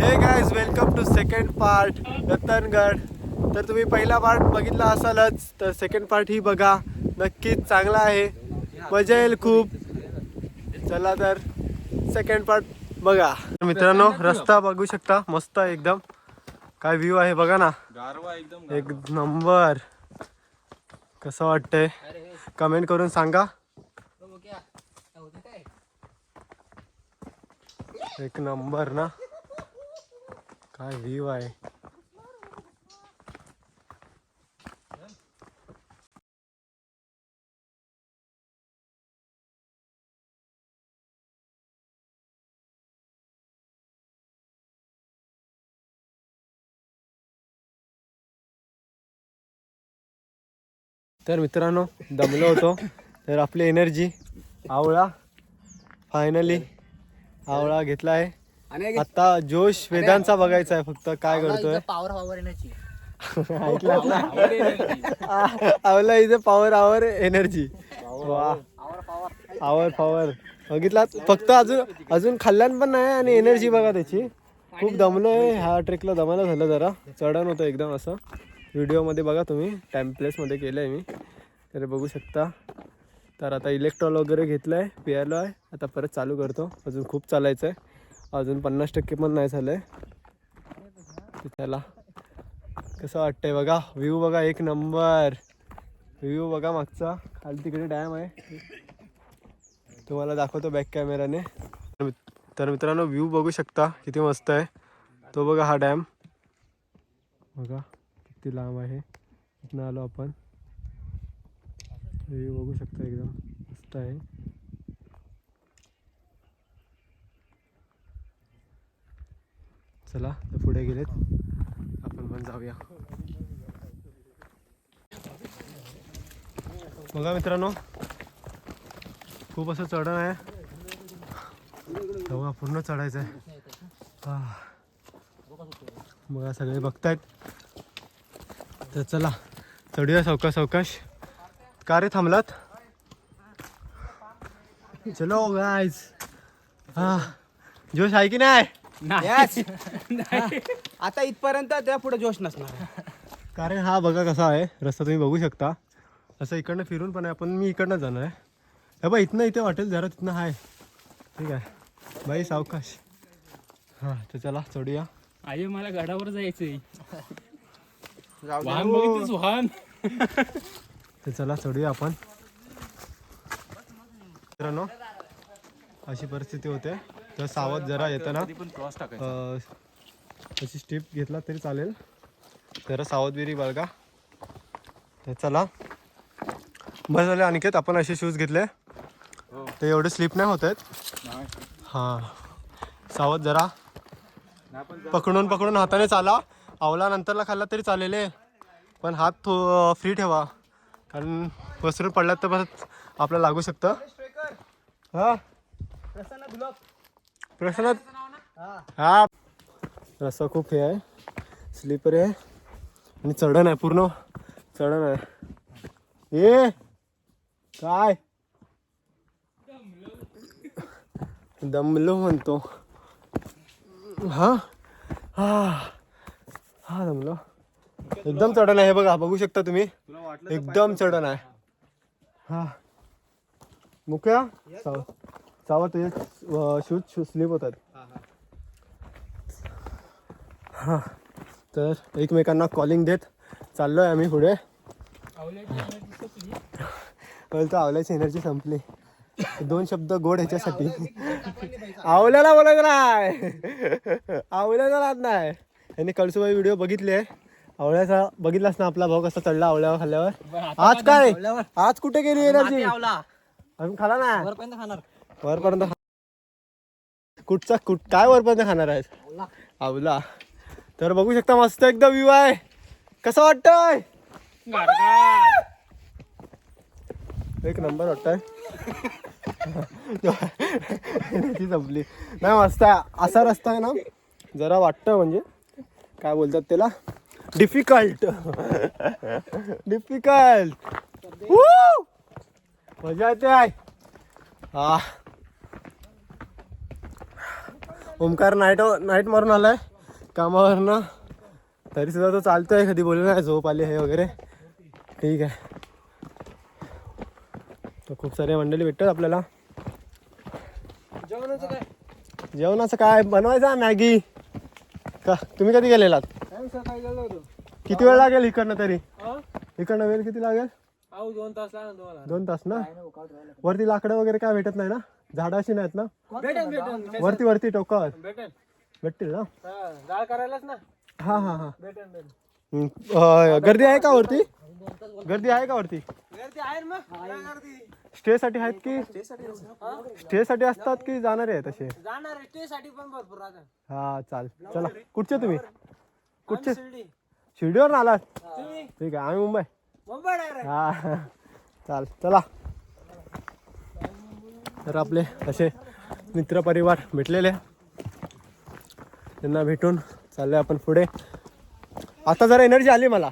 हे guys welcome to second part Ratangad. तर तुम्ही पहिला पार्ट बघितला असालच, तर सेकंड पार्ट ही बघा, नक्कीच चांगला आहे, मजा येईल खूप. चला तर सेकंड पार्ट बघा. मित्रांनो रस्ता बघू शकता, मस्त आहे एकदम. काय व्ह्यू आहे बघा ना, एक नंबर. कसं वाटतंय कमेंट करून सांगा. एक नंबर ना, काय व्ह्यू आहे. तर मित्रांनो दमलो होतो, तर आपली एनर्जी आवळा फायनली आवळा घेतला आहे. आता जोश वेदांचा बघायचा आहे, फक्त काय करतोय. आवला इथे पॉवर आवर एनर्जी. वा आवर पॉवर बघितला, फक्त अजून खाल्ल्यान पण नाही आणि एनर्जी बघा त्याची. खूप दमलोय, ह्या ट्रेकला दमायला झालं, जरा चढण होतं एकदम असं. व्हिडिओमध्ये बघा तुम्ही, टाइमप्लेसमध्ये केलं आहे मी, तर बघू शकता. तर आता इलेक्ट्रॉल वगैरे घेतलं आहे, पियालो आहे, आता परत चालू करतो. अजून खूप चालायचं आहे, अजून 50% पण नाही झालं आहे. त्याला कसं वाटतंय बघा, व्ह्यू बघा, एक नंबर व्ह्यू बघा मागचा. खाली तिकडे डॅम आहे, तुम्हाला दाखवतो बॅक कॅमेराने. तर मित्रांनो व्ह्यू बघू शकता किती मस्त आहे. तो बघा हा डॅम बघा किती लांब आहे. इथनं आलो आपण, व्ह्यू बघू शकता एकदम मस्त आहे. चला तर पुढे गेलेत, आपण पण जाऊया. बघा मित्रांनो खूप असं चढण आहे, तेव्हा पूर्ण चढायचं आहे. बघा सगळे बघतायत, तर चला चढूया सावकाश सावकाश. का रे थांबलात? चलो गाइस. हा जोश आहे की नाही? आता इथपर्यंत, त्या पुढे जोश नसणार. कारण हा बघा कसा आहे रस्ता, तुम्ही बघू शकता. असं इकडनं फिरून पण आहे, आपण मी इकडनं जाणार आहे. हे बघ इथनं इथे वाटेल जरा, तिथनं आहे. ठीक आहे बाई सावकाश. हां तर चला चढूया. आई मला गडावर जायचंय. वाहन बघितलंस वाहन. तर चला चढूया आपण. मित्रांनो अशी परिस्थिती होते, तर सावध जरा येताना अशी स्टेप घेतला तरी चालेल, जरा सावधगिरी बाळगा. तर चला बस झाले. अनिकेत आपण असे शूज घेतले, ते एवढे स्लिप नाही होत आहेत. हां सावध जरा, पकडून पकडून हाताने चाला. आवला नंतरला खाल्ला तरी चालेल, पण हात फ्री ठेवा, कारण घसरून पडल्यात तर परत आपल्याला लागू शकतं. हा प्रश्न हा रस्ता खूप हे आहे, स्लिपरी आहे आणि चढण आहे, पूर्ण चढण आहे. ये काय दमलो म्हणतो. हा हा हा दमलो. एकदम चढण आहे बघा, बघू शकता तुम्ही, एकदम चढण आहे. हा मुक्या सावध तुझे शूज स्लिप होतात. हां तर एकमेकांना कॉलिंग देत चाललो आहे आम्ही पुढे. तर आवल्याची एनर्जी संपली. 2 शब्द गोड ह्याच्यासाठी. आवल्याला बोलायचं नाही, आवल्याला राहत नाही. यांनी कळसुबाई व्हिडिओ बघितले, आवळ्याचा बघितलास ना आपला भाऊ कसा चढला आवळ्यावर खाल्ल्यावर. आज काय, आज कुठे गेली एनर्जी? अजून खाला ना, वरपर्यंत कुठचा काय वरपर्यंत खाणार आहे आवला. तर बघू शकता मस्त एकदम व्ह्यू आहे. कसं वाटतंय? एक नंबर वाटतंय. संपली नाही, मस्त आहे. असा रस्ता आहे ना, जरा वाटतं म्हणजे काय बोलतात त्याला, डिफिकल्ट. डिफिकल्ट मजा येते आहे. हा ओमकार नाईट मारून आलाय, कामावर ना, तरी सुद्धा तो चालतोय. कधी बोललो नाही झोप आली हे वगैरे. ठीक आहे. तर खूप सारे मंडळी भेटतात आपल्याला. जेवणाचं काय बनवायचं मॅगी का? तुम्ही कधी गेलेलात? किती वेळ लागेल इकडनं तरी? इकडनं वेळ किती लागेल? 2 तास ना. वरती लाकडं वगैरे काय भेटत नाही ना? झाडं अशी नाहीत ना? वरती टोकावर भेटतील ना? हा हा हा. गर्दी आहे का वरती? गर्दी आहे का वरती? स्टे साठी आहेत की? स्टे साठी असतात की जाणारे आहेत असे? हा चाल. चला कुठचे तुम्ही? कुठचे? शिर्डीवर आलात? ठीक आहे. आम्ही मुंबई. हा चाल चला. तर आपले असे मित्र परिवार भेटलेले, त्यांना भेटून चालले आपण पुढे. आता जरा एनर्जी आली मला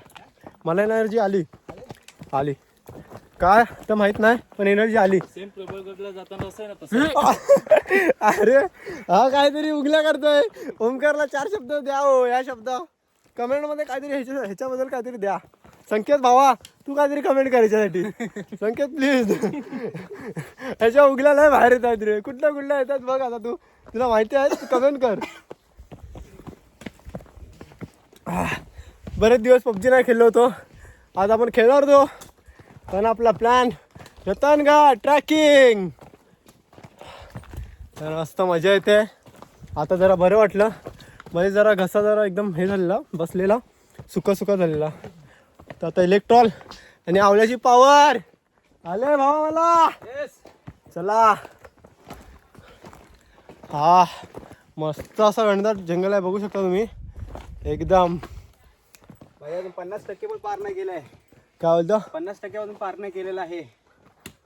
एनर्जी आली काय तर माहित नाही, पण एनर्जी आली. अरे हा काहीतरी उगल्या करतोय. ओमकारला 4 शब्द द्या हो. या शब्द कमेंट मध्ये काहीतरी ह्याच्याबद्दल काहीतरी द्या. संकेत भावा तू काहीतरी कमेंट कर याच्यासाठी. संकेत प्लीज. ह्याच्या उगल्या नाही बाहेर येत आहेत रे. कुठल्या येतात बघ आता. तुला माहिती आहे, तू कमेंट कर. बरेच दिवस पबजी नाही खेळलो होतो. आज आपण खेळणार होतो, पण आपला प्लॅन रतनगड ट्रॅकिंग. तर मस्त मजा येते. आता जरा बरं वाटलं. मध्ये जरा घसा जरा एकदम हे झालेला, बसलेला सुका झालेला. तर आता इलेक्ट्रॉल आणि आवल्याची पॉवर आले भावा मला. चला. हा मस्त असा घनदाट जंगल आहे, बघू शकता तुम्ही एकदम. 50% पण पार नाही केलाय. काय बोलतो? 50% अजून पार नाही केलेला आहे.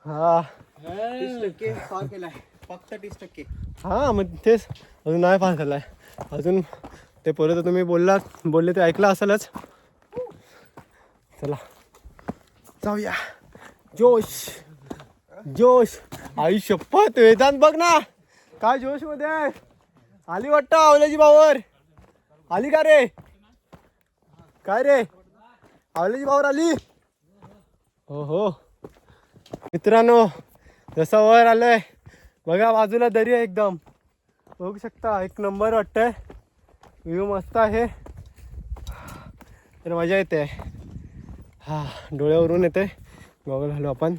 हा 30% पार केलाय, फक्त 30%. हा मग तेच अजून नाही पार झालाय अजून. ते पोरं तर तुम्ही बोलले ते ऐकलं असेलच. चला जाऊया. जोश आई शपथ. वेदांत बघ ना काय जोश मध्ये आहे. आली वाटतं आवल्याची पावर. आली का रे? काय रे आवल्याची पावर आली? हो मित्रांनो, जसं वर आलंय बघा, बाजूला दरी आहे एकदम, बघू शकता. एक नंबर वाटतंय. व्ह्यू मस्त आहे. तर मजा येते. हा डोळ्यावरून येते. गॉगल घालू आपण.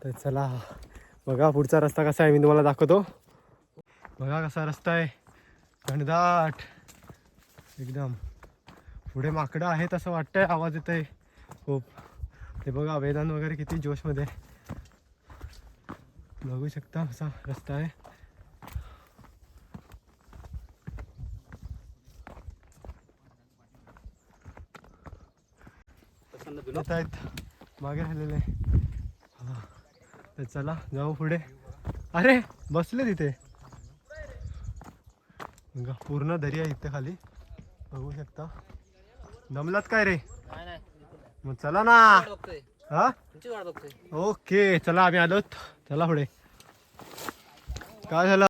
तर चला बघा पुढचा रस्ता कसा आहे, मी तुम्हाला दाखवतो. बघा कसा रस्ता आहे, घनदाट एकदम. पुढे माकडं आहेत असं वाटतंय, आवाज येतोय खूप. ते बघा वेदांत वगैरे किती जोशमध्ये. बघू शकता कसा रस्ता आहे. येत आहेत मागे राहिलेले. हा तर चला जाऊ पुढे. अरे बसले तिथे बघा, पूर्ण दरी आहे इथे खाली, बघू शकता. दमलात काय रे? मग चला ना. हा ओके चला आम्ही आलोत. चला पुढे. काय झालं?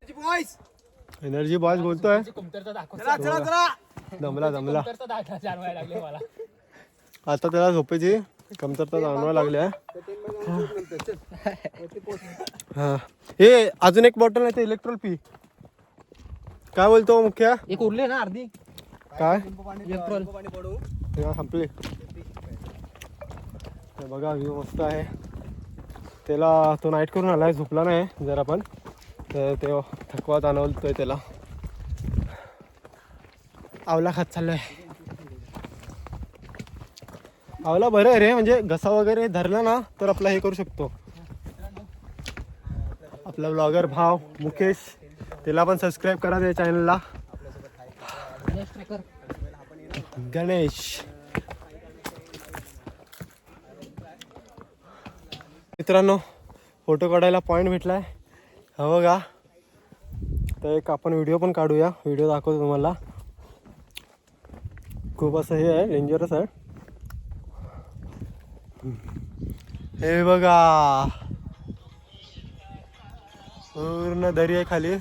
एनर्जी बॉयज बोलतोय. दमला आता त्याला झोपेची कमतरता जाणवायला लागली आहे. हा हे अजून एक बॉटल नाही ते इलेक्ट्रॉल पी. काय बोलतो मुख्य? एक उरले ना अर्धी. काय इलेक्ट्रॉल संपली. बघा व्ह्यू मस्त आहे. त्याला तो नाईट करून आलाय, झोपला नाही जरा पण, तर ते थकवा जाणवतोय त्याला. आवला खात चाललाय. आवला बरं आहे रे, म्हणजे घसा वगैरे धरला ना तर आपला हे करू शकतो. आपला ब्लॉगर भाव मुकेश, त्याला पण सबस्क्राईब करा त्या चॅनलला. गणेश. मित्रांनो फोटो काढायला पॉईंट भेटलाय हा बघा. तर एक आपण व्हिडिओ पण काढूया, व्हिडिओ दाखवतो तुम्हाला. खूप असं हे आहे, डेंजरस आहे. हे बघा पूर्ण दरी आहे खाली.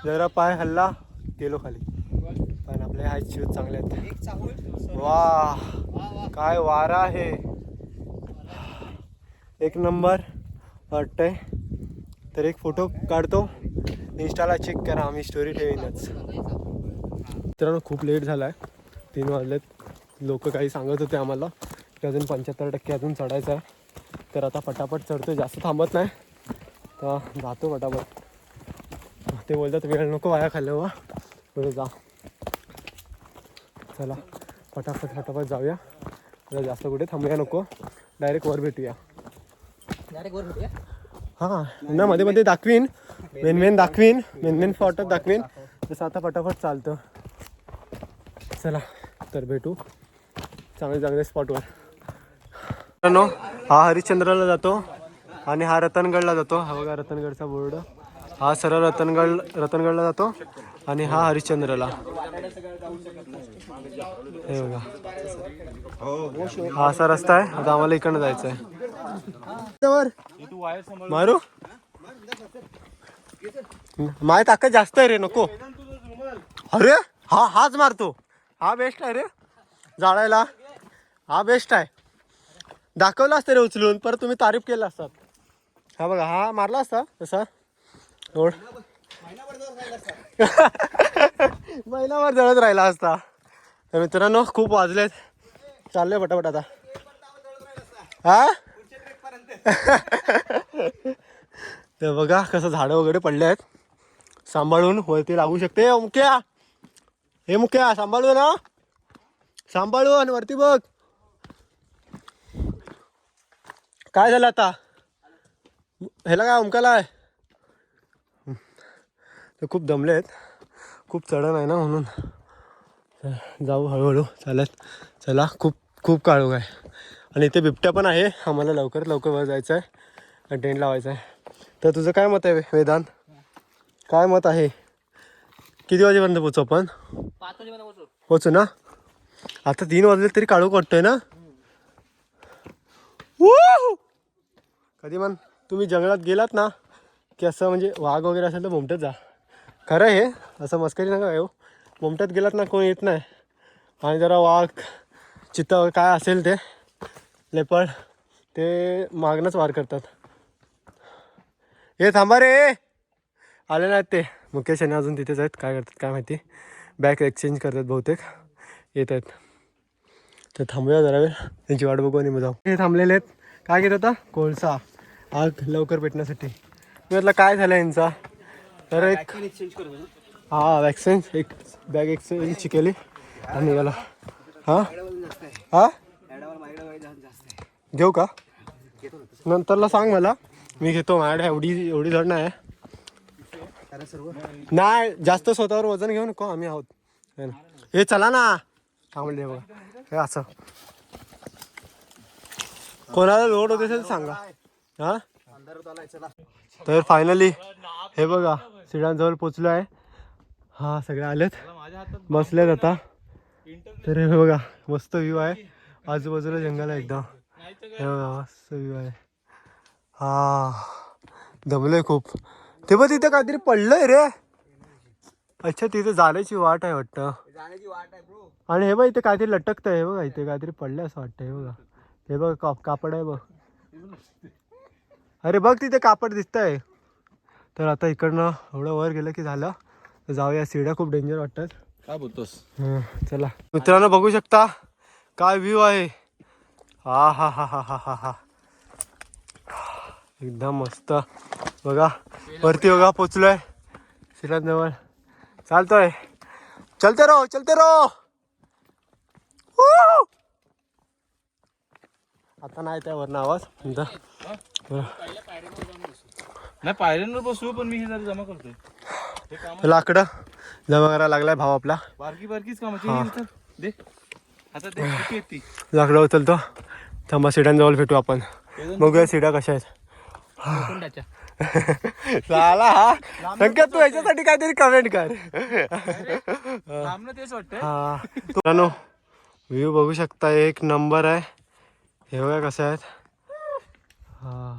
जरा पाय हल्ला गेलो खाली, पण आपले हात शूज चांगले आहेत. एक चांगलं वा काय वारा आहे, एक नंबर वाटतंय. तर एक फोटो काढतो, इंस्टाला चेक करा, आम्ही स्टोरी ठेवीनच. मित्रांनो खूप लेट झाला आहे, 3 वाजलेत. लोक काही सांगत होते आम्हाला की अजून 75% अजून चढायचं आहे. तर आता पटापट चढतो, जास्त थांबत नाही, तर जातो पटापट. ते बोलतात वेळ नको वाया खाल्लं वा, पुढे जा. चला पटापट जाऊया, मला जास्त कुठे थांबूया नको, डायरेक्ट वर भेटूया. हां ना, मध्ये मध्ये दाखवीन, मेन फॉटो दाखवीन, तसं आता पटापट चालतं. चला तर भेटू चांगले स्पॉटवर. मित्रांनो हा हरिश्चंद्रला जातो आणि हा रतनगडला जातो. हा बघा रतनगडचा बोर्ड, हा सरळ रतनगडला जातो आणि हा हरिश्चंद्रला. हे बघा हा असा रस्ता आहे. आता आम्हाला इकडनं जायचं आहे. मारू माय ताकद जास्त आहे रे, नको. अरे हाच मारतो, हा बेस्ट आहे रे जाळायला, हा बेस्ट आहे. दाखवलं असतं रे उचलून, परत तुम्ही तारीफ केला असतात. हा बघा हा मारला असता तसा ओढ महिनाभर जळत राहिला असता. तर मित्रांनो खूप वाजलेत, चाललंय पटापट आता. हा ते बघा कसं झाडं वगैरे पडले आहेत, सांभाळून वरती लागू शकते. मुख्या हे मुख्या सांभाळून, ना सांभाळून वरती बघ. काय झालं आता ह्याला, काय ओमकाला आहे. ते खूप दमले आहेत, खूप चढण आहे ना, म्हणून जाऊ हळूहळू चालत. चला खूप काळोख आहे आणि इथे बिबट्या पण आहे. आम्हाला लवकर वर जायचं आहे, टेंट लावायचं आहे. तर तुझं काय मत आहे वेदांत, काय मत आहे? किती वाजेपर्यंत पोचू आपण? 5 वाजेपर्यंत पोचू ना. आता 3 वाजले तरी काळोख वाटतोय ना. कधी पण तुम्ही जंगलात गेलात ना की असं म्हणजे वाघ वगैरे असेल तर मोमट्यात जा. खरं हे असं मस्करी नका येऊ. मोमट्यात गेलात ना कोण येत नाही, आणि जरा वाघ चित्ता काय असेल ते लेपर्ड ते मागणंच वार करतात. हे थांबा रे, आले नाहीत ते. मुकेश आणि अजून तिथेच आहेत, काय करतात काय माहिती. बॅग एक्सचेंज करतात बहुतेक, येत आहेत. तर थांबूया जरा वेळ, त्यांची वाट बघू आणि मग जाऊ. हे थांबलेले आहेत, काय घेत होता? कोळसा, आग लवकर पेटण्यासाठी. मी म्हटलं काय झालं यांचा, तर एक हा वॅक्सिन एक बॅग एक्सचेंज केली आणि निघाला. हां हां घेऊ का? नंतरला सांग मला, मी घेतो. माझ्याकडे एवढी जड नाही आहे. नाही जास्त स्वतःवर वजन घेऊ नको, आम्ही आहोत. हे चला ना, थांबले बघा. हे असं कोणाला लोड होते असेल सांगा. हा तर फायनली हे बघा शिडांजवळ पोचलो आहे. हा सगळे आलेत, बसलेत आता. तर हे बघा मस्त व्ह्यू आहे, आजूबाजूला जंगल आहे एकदम. हे बघा मस्त व्ह्यू आहे. हा दमलोय खूप. ते बघ तिथे काहीतरी पडलंय रे. अच्छा तिथे जाण्याची वाट आहे वाटतं. आणि हे बघ इथे काहीतरी लटकतंय. हे बघा इथे काहीतरी पडलंय असं वाटतं. हे बघा, हे बघ कापड आहे बघ. अरे बघ तिथे कापड दिसतंय. तर आता इकडनं एवढं वर गेलं की झालं. तर जाऊया, सीड्या खूप डेंजर वाटतात. काय बोलतोस? चला मित्रांनो बघू शकता काय व्ह्यू आहे. हा हा हा हा हा हा हा एकदम मस्त. बघा वरती बघा पोचलोय शिलांजवळ. चालतोय, चलते रहो. आता नाही त्यावरनं आवाज. नाही पायऱ्यांवर बसू, पण मी हे जरा जमा करतोय. लाकडं जमा करायला लागलाय भाव आपला. बारकीच कामाची दे आता, दे किती येते लाकडं उचलतो. थांबा सीड्यांजवळ भेटू आपण, बघूया सीड्या कशा आहेत. झाला हा संकेत, तू याच्यासाठी काहीतरी कमेंट कर. तेच वाटतं. हा मित्रांनो व्ह्यू बघू शकता, एक नंबर आहे. हे बघा कसं आहेत. हा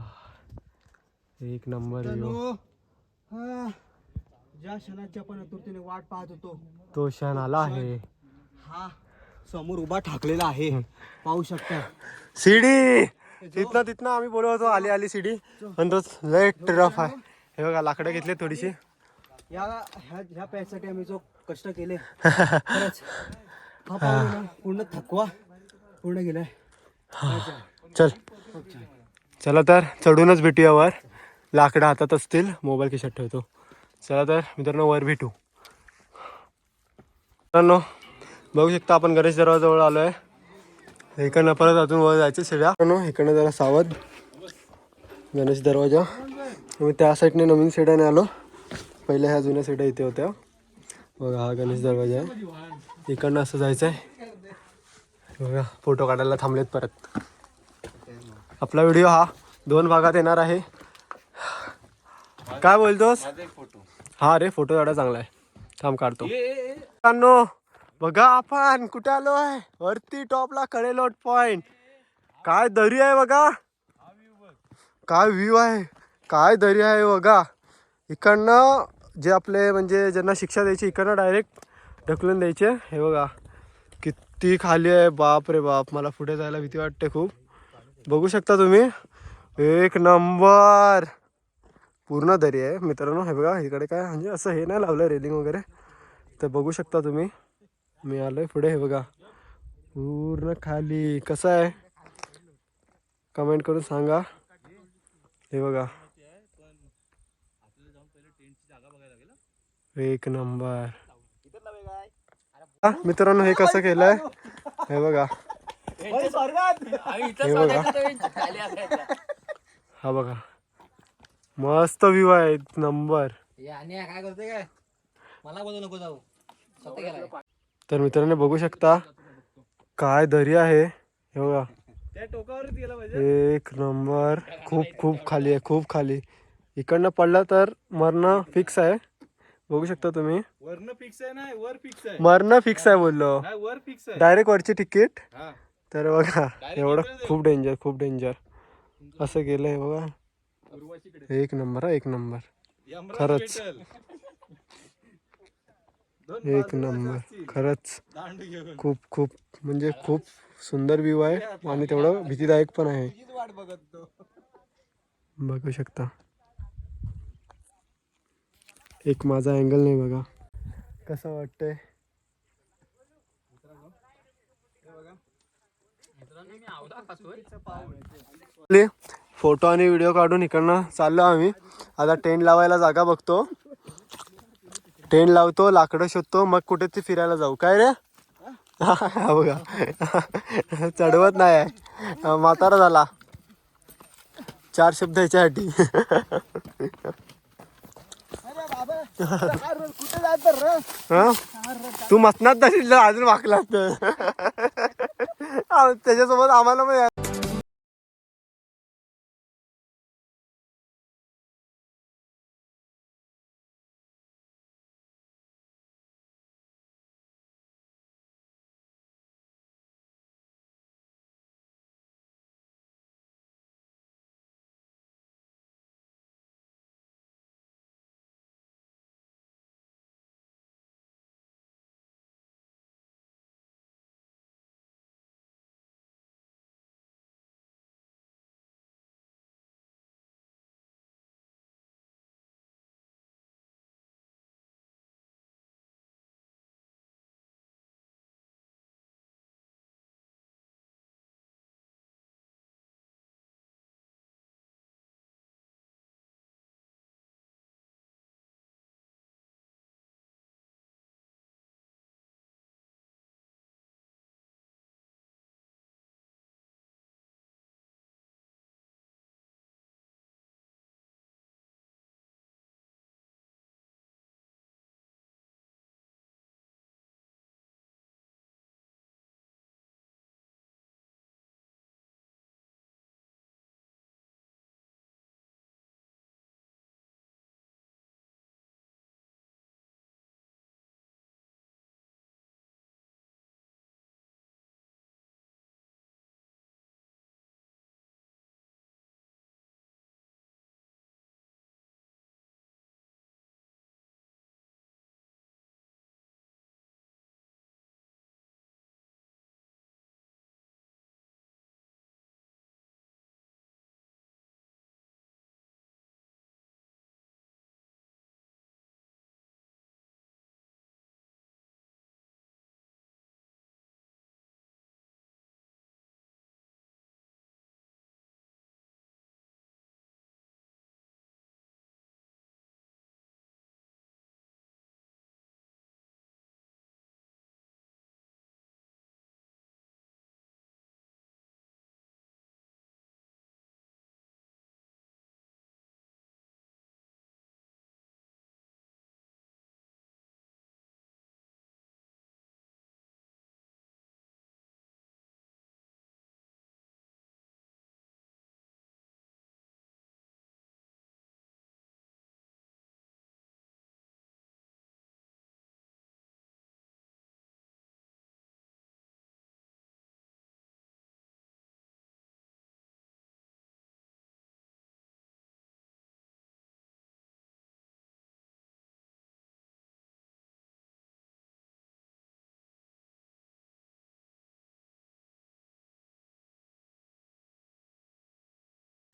एक नंबर व्ह्यू. ज्या क्षणाची आपण आतुरतेने वाट पाहत होतो तो क्षण आला आहे. हा समोर उभा ठाकलेला आहे, पाहू शकता. सीडी तिथनं आम्ही बोलत होतो आली आली सीडी, पण तो लय रफ आहे. हे बघा लाकडं घेतले थोडीशी. ह्या पॅचसाठी आम्ही जो कष्ट केले खरंच हा पाहून ना पूर्ण थकवा पूर्ण गेलाय. चल चला तर चढूनच भेटूया वर. लाकडं हातात असतील, मोबाईल खिशात ठेवतो. चला तर मित्रांनो वर भेटू. मित्रांनो बघू शकता आपण गणेश दरवाजाजवळ आलो आहे. इकडनं परत अजून वर जायचं शिड्या. इकडनं जरा सावध. गणेश दरवाजा. मी त्या साईडने नवीन शिड्याने आलो. पहिल्या ह्या जुन्या शिड्या इथे होत्या. बघा हा गणेश दरवाजा आहे. इकडनं असं जायचं आहे. बघा फोटो काढायला थांबलेत परत. आपला व्हिडिओ हा 2 भागात येणार आहे. काय बोलतोस? हा रे फोटो काढा चांगला आहे. थांब काढतो. बघा आपण कुठे आलो आहे? वरती टॉपला कडेलोट पॉइंट. काय दरी आहे बघा, काय व्ह्यू आहे, काय दरी आहे बघा. इकडनं जे आपले म्हणजे ज्यांना शिक्षा द्यायची इकडनं डायरेक्ट ढकलून द्यायचे. हे बघा किती खाली आहे, बाप रे बाप. मला पुढे जायला भीती वाटते खूप. बघू शकता तुम्ही, एक नंबर पूर्ण दरी आहे मित्रांनो. हे बघा इकडे काय म्हणजे असं हे नाही लावलं रेलिंग वगैरे, तर बघू शकता तुम्ही. मी आलोय पुढे. हे बघा पूर्ण खाली. कसं आहे कमेंट करून सांगा. हे बघा एक नंबर. मित्रांनो हे कसं केलंय हे बघा. हे बघा हा बघा मस्त व्ह्यू आहे एक नंबर. काय करते काय मला बोलू नको जाऊ. तर मित्रांनो बघू शकता काय दरी आहे. हे बघा एक नंबर. खूप खूप खाली आहे, खूप खाली. इकडनं पडलं तर मरण फिक्स आहे. बघू शकता तुम्ही. वरनं फिक्स आहे ना, वर फिक्स आहे. मरण फिक्स आहे बोललो, नाही वर फिक्स आहे डायरेक्ट वरची तिकीट. हा. तर बघा एवढं खूप डेंजर, खूप डेंजर असं केलंय बघा. एक नंबर, एक नंबर खरंच, एक नंबर खरंच. खूप खूप म्हणजे खूप सुंदर व्ह्यू आहे आणि तेवढं भीतीदायक पण आहे. बघू शकता. एक माझा अँगल नाही बघा कसं वाटतंय. फोटो आणि व्हिडिओ काढून इकडनं चाललो आम्ही. आता टेंट लावायला जागा बघतो, टेंट लावतो, लाकडं शोधतो, मग कुठे ते फिरायला जाऊ. काय रे हा बघा चढवत नाही आहे, म्हातारा झाला 4 शब्द याच्यासाठी. तू मसनात जाशील अजून वाकलास तर त्याच्यासोबत आम्हाला पण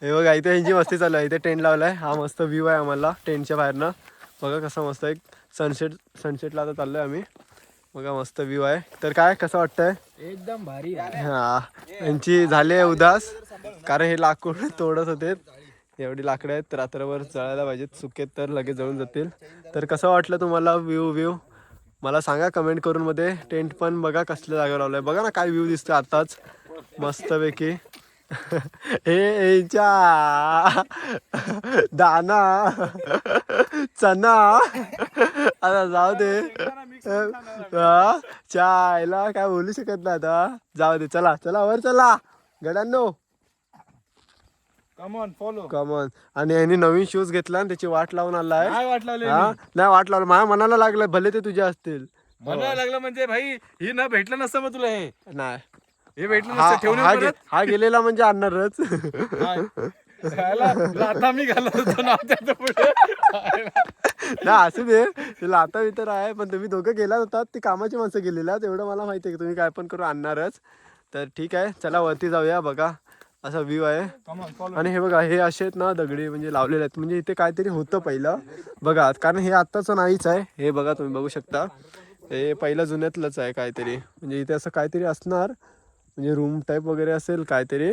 हे बघा इथे यांची मस्ती चालू आहे. इथे टेंट लावलाय. हा मस्त व्ह्यू आहे आम्हाला टेंटच्या बाहेरनं. बघा कसं मस्त एक सनसेटला आता चाललोय आम्ही. बघा मस्त व्ह्यू आहे. तर काय कसं वाटतंय? एकदम भारी. हा यांची झाली आहे उदास कारण हे लाकूड तोडत होते. एवढी लाकडं आहेत रात्रभर जळायला पाहिजेत. सुकेत तर लगेच जळून जातील. तर कसं वाटलं तुम्हाला व्ह्यू मला सांगा कमेंट करून मध्ये. टेंट पण बघा कसल्या जागेवर लावलंय. बघा ना काय व्ह्यू दिसतोय आताच मस्तपैकी. यांच्या दाना चना आता जाऊ दे. चायला काय बोलू शकत नाही आता. जाऊ दे. चला चला वर चला गड्यांनो. कमॉन. आणि यांनी नवीन शूज घेतला आणि त्याची वाट लावून आलाय. काय वाट लावली हा नाही वाट लावलं. माझ्या मनाला लागलं भले ते तुझे असतील. मला लागलं म्हणजे भाई ही ना भेटलं नसतं मग तुला हे नाही भेटलं नसतं ठेवून हा गेलेला म्हणजे आणणारच. आता मी घालत होतो ना त्याच्या पुढे. ना असू दे तुला आता वितर आहे. पण तुम्ही दोघं गेलात होतात ती कामाची माणसं गेलेला तेवढं मला माहिती आहे की तुम्ही काय पण करून आणणारच. तर ठीक आहे चला वरती जाऊया. बघा असा व्ह्यू आहे. आणि हे बघा हे असे आहेत ना दगडी म्हणजे लावलेले आहेत. म्हणजे इथे काहीतरी होतं पहिलं बघा. कारण हे आत्ताचं नाहीच आहे. हे बघा तुम्ही बघू शकता. हे पहिलं जुन्यातलंच आहे काहीतरी. म्हणजे इथे असं काहीतरी असणार म्हणजे रूम टाईप वगैरे असेल काहीतरी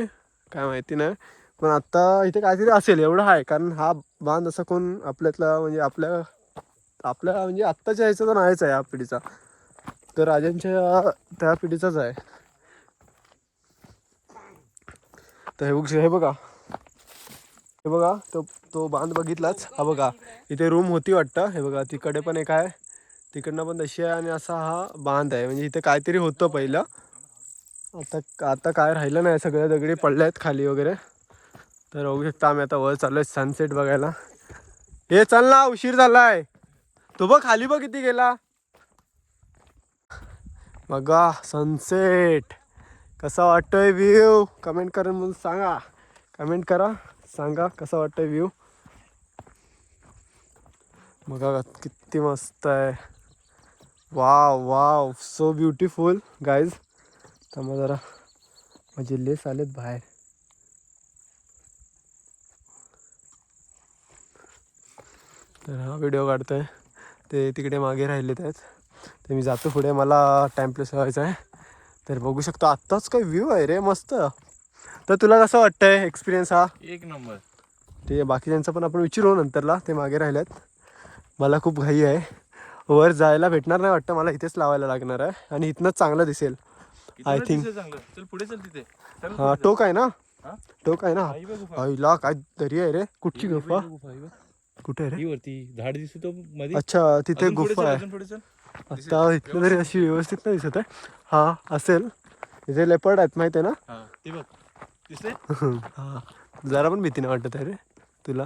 काय माहिती नाही. पण आत्ता इथे काहीतरी असेल एवढं आहे. कारण हा बांध असा कोण आपल्यातला म्हणजे आपल्या म्हणजे आत्ताच्या ह्याचा तर नाहीच आहे या पिढीचा. तर राजांच्या त्या पिढीचाच आहे. तर हे बघा तो बांध बघितलाच. हा बघा इथे रूम होती वाटतं. हे बघा तिकडे पण एक आहे तिकडनं पण तशी आहे. आणि असा हा बांध आहे म्हणजे इथे काहीतरी होतं पहिलं. आता काय राहिलं नाही. सगळ्या दगडी पडल्या आहेत खाली वगैरे. तर बघू शकता आम्ही आता वर चाललोय सनसेट बघायला. हे चल ना उशीर झालाय. तो बघ खाली बघ किती गेला. बघा सनसेट कसा वाटतोय व्ह्यू. कमेंट करून म्हणून सांगा. कमेंट करा सांगा कसा वाटतोय व्ह्यू. बघा किती मस्त आहे. Wow so beautiful guys. त्यामुळे जरा माझे लेस आलेत बाहेर. तर हा व्हिडिओ काढतोय ते तिकडे मागे राहिलेत आहेत. तर मी जातो पुढे. मला टाइमप्लेस व्हायचा आहे. तर बघू शकतो आत्ताच काय व्ह्यू आहे रे मस्त. तर तुला कसं वाटतंय एक्सपिरियन्स हा? एक नंबर. ते बाकीच्यांचं पण आपण विचारू नंतरला. ते मागे राहिलेत. मला खूप घाई आहे. वर जायला भेटणार नाही वाटतं मला. इथेच लावायला लागणार आहे. आणि इथनंच चांगलं दिसेल आय थिंक. चल पुढे चल तिथे. हा टोक आहे ना. हा? टोक आहे ना. आईला काय दरी आहे रे. कुठची गुफा कुठे आहे रे? वरती झाड दिसतो मध्ये. अच्छा तिथे गुफा आहे. आता इथलं तरी अशी व्यवस्थित नाही दिसत आहे. हा असेल. इथे लेपर्ड आहेत माहिती आहे ना. ते बघ दिसले. हा जरा पण भीती नाही वाटत आहे रे तुला?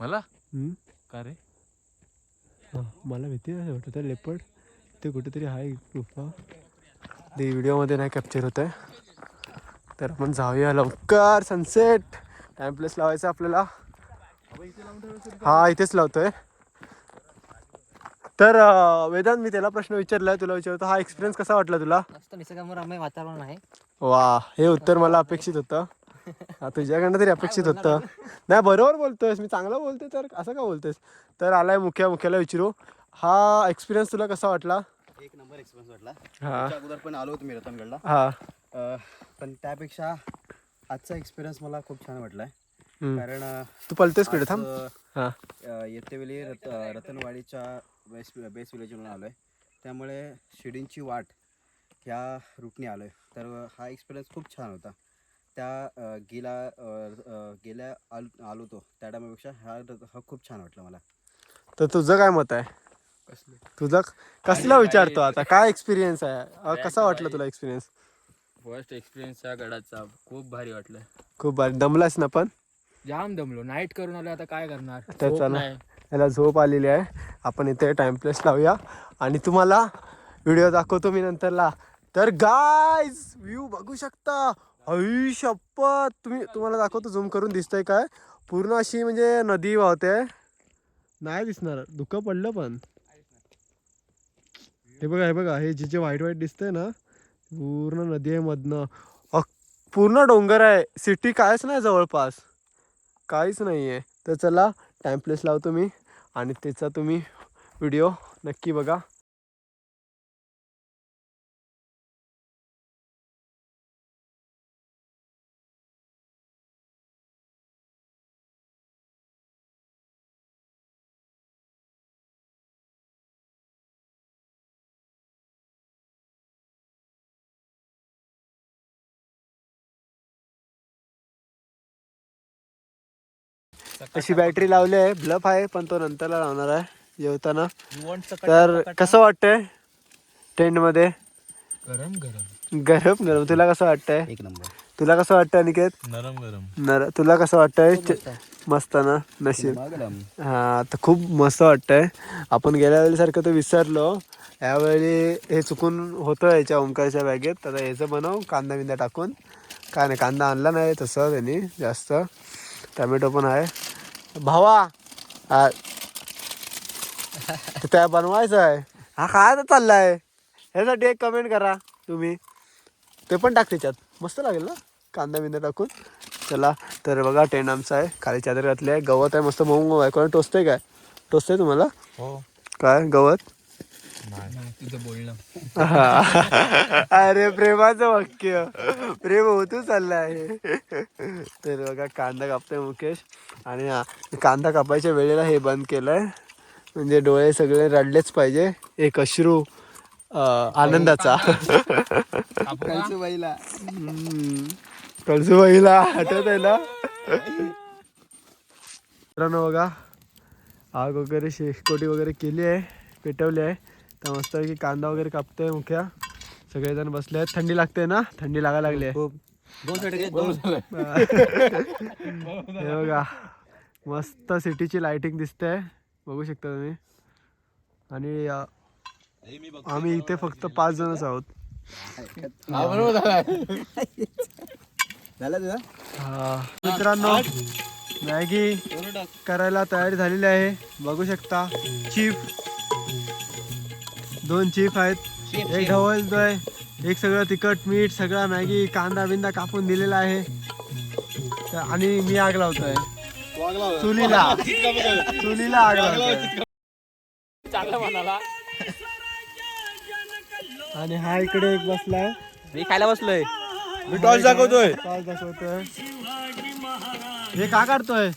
मला का रे? मला भीती नाही वाटत आहे. लेपर्ड ते कुठेतरी आहे गुफा. ते व्हिडिओमध्ये नाही कॅप्चर होत आहे. तर आपण जाऊया लवकर. सनसेट टाइमप्लेस लावायचा आपल्याला. हा इथेच लावतोय. तर वेदांत मी त्याला प्रश्न विचारलाय तुला विचारतो. हा एक्सपिरियन्स कसा वाटला तुला? मस्त निसर्गरम्य वातावरण आहे. वा हे उत्तर मला अपेक्षित होतं. तुझ्याकडनं तरी अपेक्षित होतं. नाही बरोबर बोलतोयस. मी चांगलं बोलतोय तर असं का बोलतोयस? तर आलाय मुख्याला विचारू. हा एक्सपिरियन्स तुला कसा वाटला? एक नंबर एक्सपिरियन्स वाटला. हा अगोदर पण आलो होतो मी रतनगडला. हा पण त्यापेक्षा आजचा एक्सपिरियन्स मला खूप छान वाटलाय. कारण तू पलतेस कुठे थांब. हा येते वेळी रतनवाडीच्या बेस विलेजवरून आलो आहे. त्यामुळे शिर्डींची वाट ह्या रूटने आलो आहे. तर हा एक्सपिरियन्स खूप छान होता. त्या गेल्या आलो तो त्या टायमापेक्षा हा खूप छान वाटला मला. तर तुझं काय मत आहे? तुझा कसला विचारतो आता? काय एक्सपिरियन्स आहे? कसा वाटला तुला एक्सपिरियन्स? फर्स्ट एक्सपिरियन्स या गडाचा खूप भारी वाटलं. खूप भारी. दमलास ना पण? जाम दमलो. नाईट करून आलो. आता काय करणार. त्याचा याला झोप आलेली आहे. आपण इथे टाइमप्लेस लावूया आणि तुम्हाला व्हिडिओ दाखवतो मी नंतरला. तर गाईज व्ह्यू बघू शकता. आई शपथ. तुम्हाला दाखवतो झूम करून. दिसतंय काय? पूर्ण अशी म्हणजे नदी वाहते. नाही दिसणार. धुकं पडलं पण. हे बघा हे जे व्हाईट दिसतंय ना पूर्ण नदी आहे मधनं. पूर्ण डोंगर आहे. सिटी कायच नाही जवळपास. काहीच नाही आहे. तर चला टाइमप्लेस लावतो मी आणि त्याचा तुम्ही व्हिडिओ नक्की बघा. अशी बॅटरी लावली आहे, ब्लफ आहे पण तो नंतरला लावणार आहे जेवताना. तर कसं वाटतंय टेंट मध्ये? गरम गरम गरम गरम. तुला कसं वाटतंय? एक नंबर. तुला कसं वाटतंय अनिकेत? नरम गरम. तुला कसं वाटतंय? मस्त ना, नशीब. हा, तर खूप मस्त वाटतंय. आपण गेल्या वेळी सारखं तर विसरलो, यावेळी हे चुकून होतं याच्या ओमकारच्या बॅगेत. आता याचं बनव कांदा बिंदा टाकून. काय नाही, कांदा आणला नाही तसं त्यांनी जास्त. टमॅटो पण आहे भावा. त्या बनवायचं आहे. हा काय तर चाललाय. ह्यासाठी एक कमेंट करा तुम्ही, ते पण टाक त्याच्यात, मस्त लागेल ना कांदा बिंदा टाकून. चला तर बघा टेंट आमचा आहे, खाली चादर घातली आहे, गवत आहे मस्त मऊ आहे. कोणी टोचतंय काय? टोचतंय तुम्हाला? हो. काय गवत? तुझं बोलणं. अरे प्रेमाचं वाक्य, प्रेम होतच चाललं आहे. तर बघा कांदा कापतोय मुकेश. आणि कांदा कापायच्या वेळेला हे बंद केलंय, म्हणजे डोळे सगळे रडलेच पाहिजे, एक अश्रू आनंदाचा. कळसूबाईला कळसूबाईला आठवत आहे ना? मित्रांनो बघा, आग वगैरे शेकोटी वगैरे केली आहे, पेटवली आहे. तर मस्त की कांदा वगैरे कापतोय मुख्या. सगळेजण बसले आहेत. थंडी लागते ना? थंडी लागायला लागली आहे. हे बघा मस्त सिटीची लाइटिंग दिसते, बघू शकता तुम्ही. आणि आम्ही इथे फक्त 5 जणच आहोत. मित्रांनो मॅगी करायला तयारी झालेली आहे, बघू शकता. चीफ 2 चीफ आहेत, एक ढवळतोय, एक सगळं तिखट मीठ सगळा मॅगी कांदा बिंदा कापून दिलेला आहे. आणि मी आग लावतोय चुलीला आग लावतोय. आणि हा इकडे एक बसलाय, मी खायला बसलोय. मी टॉर्च दाखवतोय. हे का काढतोय?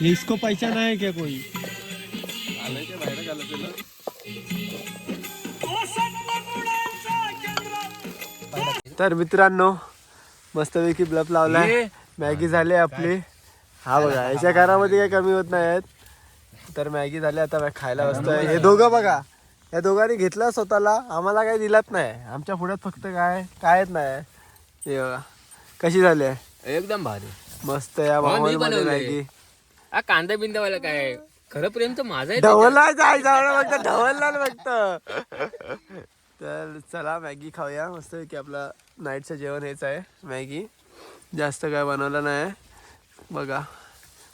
इसको पहचान है क्या कोई? तर मित्रांनो मस्तपैकी ब्लफ लावलाय, मॅगी झाली आपली. हा बघा याच्या घरामध्ये काही कमी होत नाही आहेत. तर मॅगी झाली, आता खायला बसतोय. हे दोघं बघा, या दोघांनी घेतलं स्वतःला, आम्हाला काही दिलात नाही. आमच्या पुढ्यात फक्त कायच नाही. हे बघा कशी झाली आहे, एकदम भारी मस्त. या माहोलमध्ये मॅगी. कांदा बिंदावाला काय खरं प्रेम तर माझं आहे. ढवळला फक्त ढवळला फक्त. तर चला मॅगी खाऊया मस्त की. आपला नाईटचं जेवण हेच आहे, मॅगी. जास्त काय बनवलं नाही. बघा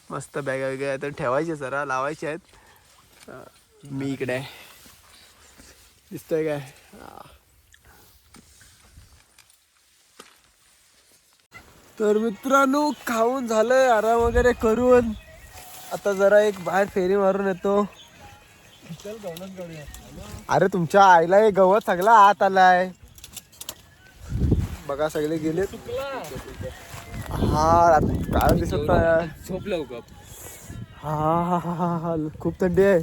मस्त बॅगा वगैरे तर ठेवायचे, जरा लावायचे आहेत. मी इकडे आहे, दिसतोय काय? तर मित्रांनो खाऊन झालंय, आराम वगैरे करून आता जरा एक बाहेर फेरी मारून येतो. अरे तुमच्या आईला हे गवत सगळा आत आलाय बघा, सगळे गेले. हा काय दिसत झोपलो. हा हा हा हा हा, खूप थंडी आहे.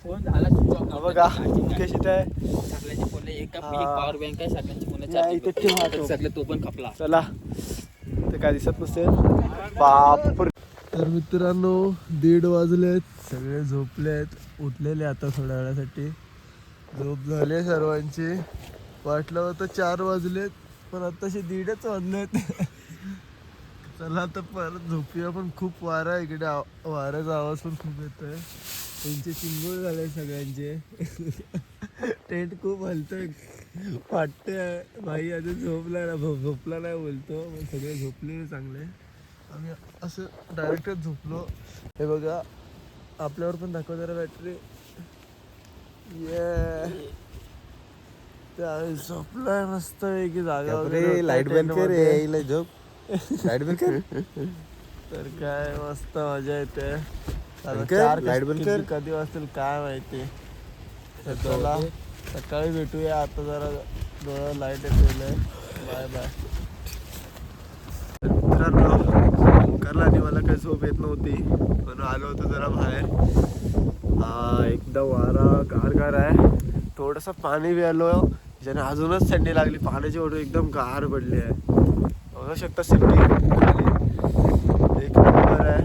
फोन झाला बघा मुकेश इथे आहे. सगळ्यांचे फोन, एक पॉवर बँक आहे, सगळ्यांचे फोन सगळे तो पण खपला. चला ते काय दिसत नसेल. बाप. तर मित्रांनो 1:30 वाजलेत, सगळे झोपलेत, उठलेले आता थोड्या वेळासाठी. झोप झाले सर्वांची. वाटलं होतं 4 वाजलेत, पण आताशी 1:30च वाजलेत. चला आता परत झोपूया. पण खूप वारा आहे इकडे, वाऱ्याचा आवाज पण खूप येतोय. त्यांचे चिंगूळ झाले सगळ्यांचे. टेंट खूप हलतोय, वाटतंय भाई अजून झोपला नाही बोलतो. पण सगळे झोपले चांगले. आम्ही असं डायरेक्टच झोपलो. हे बघा आपल्यावर पण दाखव जरा बॅटरी. झोपलाय मस्त की जागा लाईट बंद कर येईल झोप. लाईट बंद कर. तर काय मस्त मजा येते. आता बंद कर, 4 लाईट बंद कर. कधी वाजतील काय माहिती. तर चला सकाळी भेटूया. आता जरा डोळा लाईट येते. Bye bye. मित्रांनो ओंकारला आणि मला काही झोप येत नव्हती म्हणून आलो होतो जरा बाहेर. हा एकदम वारा गार आहे. थोडंसं पाणी बी आलो ज्याने अजूनच थंडी लागली. पाण्याची ओढ एकदम गार पडली आहे. बघू शकता सिटी एक नंबर आहे.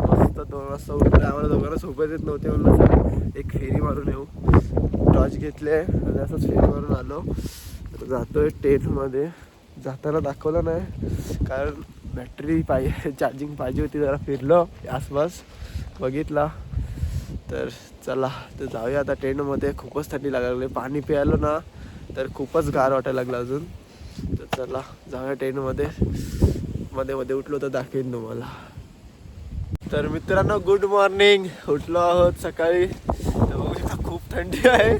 मस्त 2 वाजता उठले. आम्हाला दोघांना झोपत येत नव्हते म्हणून एक फेरी मारून येऊ. टॉर्च घेतले आणि असंच फेरी मारून आलो. जातोय टेंटमध्ये. जाताना दाखवलं नाही कारण बॅटरी पाहिजे चार्जिंग पाहिजे होती. जरा फिरलो आसपास बघितला. तर चला तर जाऊया आता टेंटमध्ये. खूपच थंडी लागायला लागली. पाणी प्यायलो ना तर खूपच गार वाटायला लागलं अजून. तर चला जाऊया टेंटमध्ये. मध्ये मध्ये उठलो तर दाखवेन तुम्हाला. तर मित्रांनो गुड मॉर्निंग. उठलो आहोत सकाळी. तर बघू शकता खूप थंडी आहे.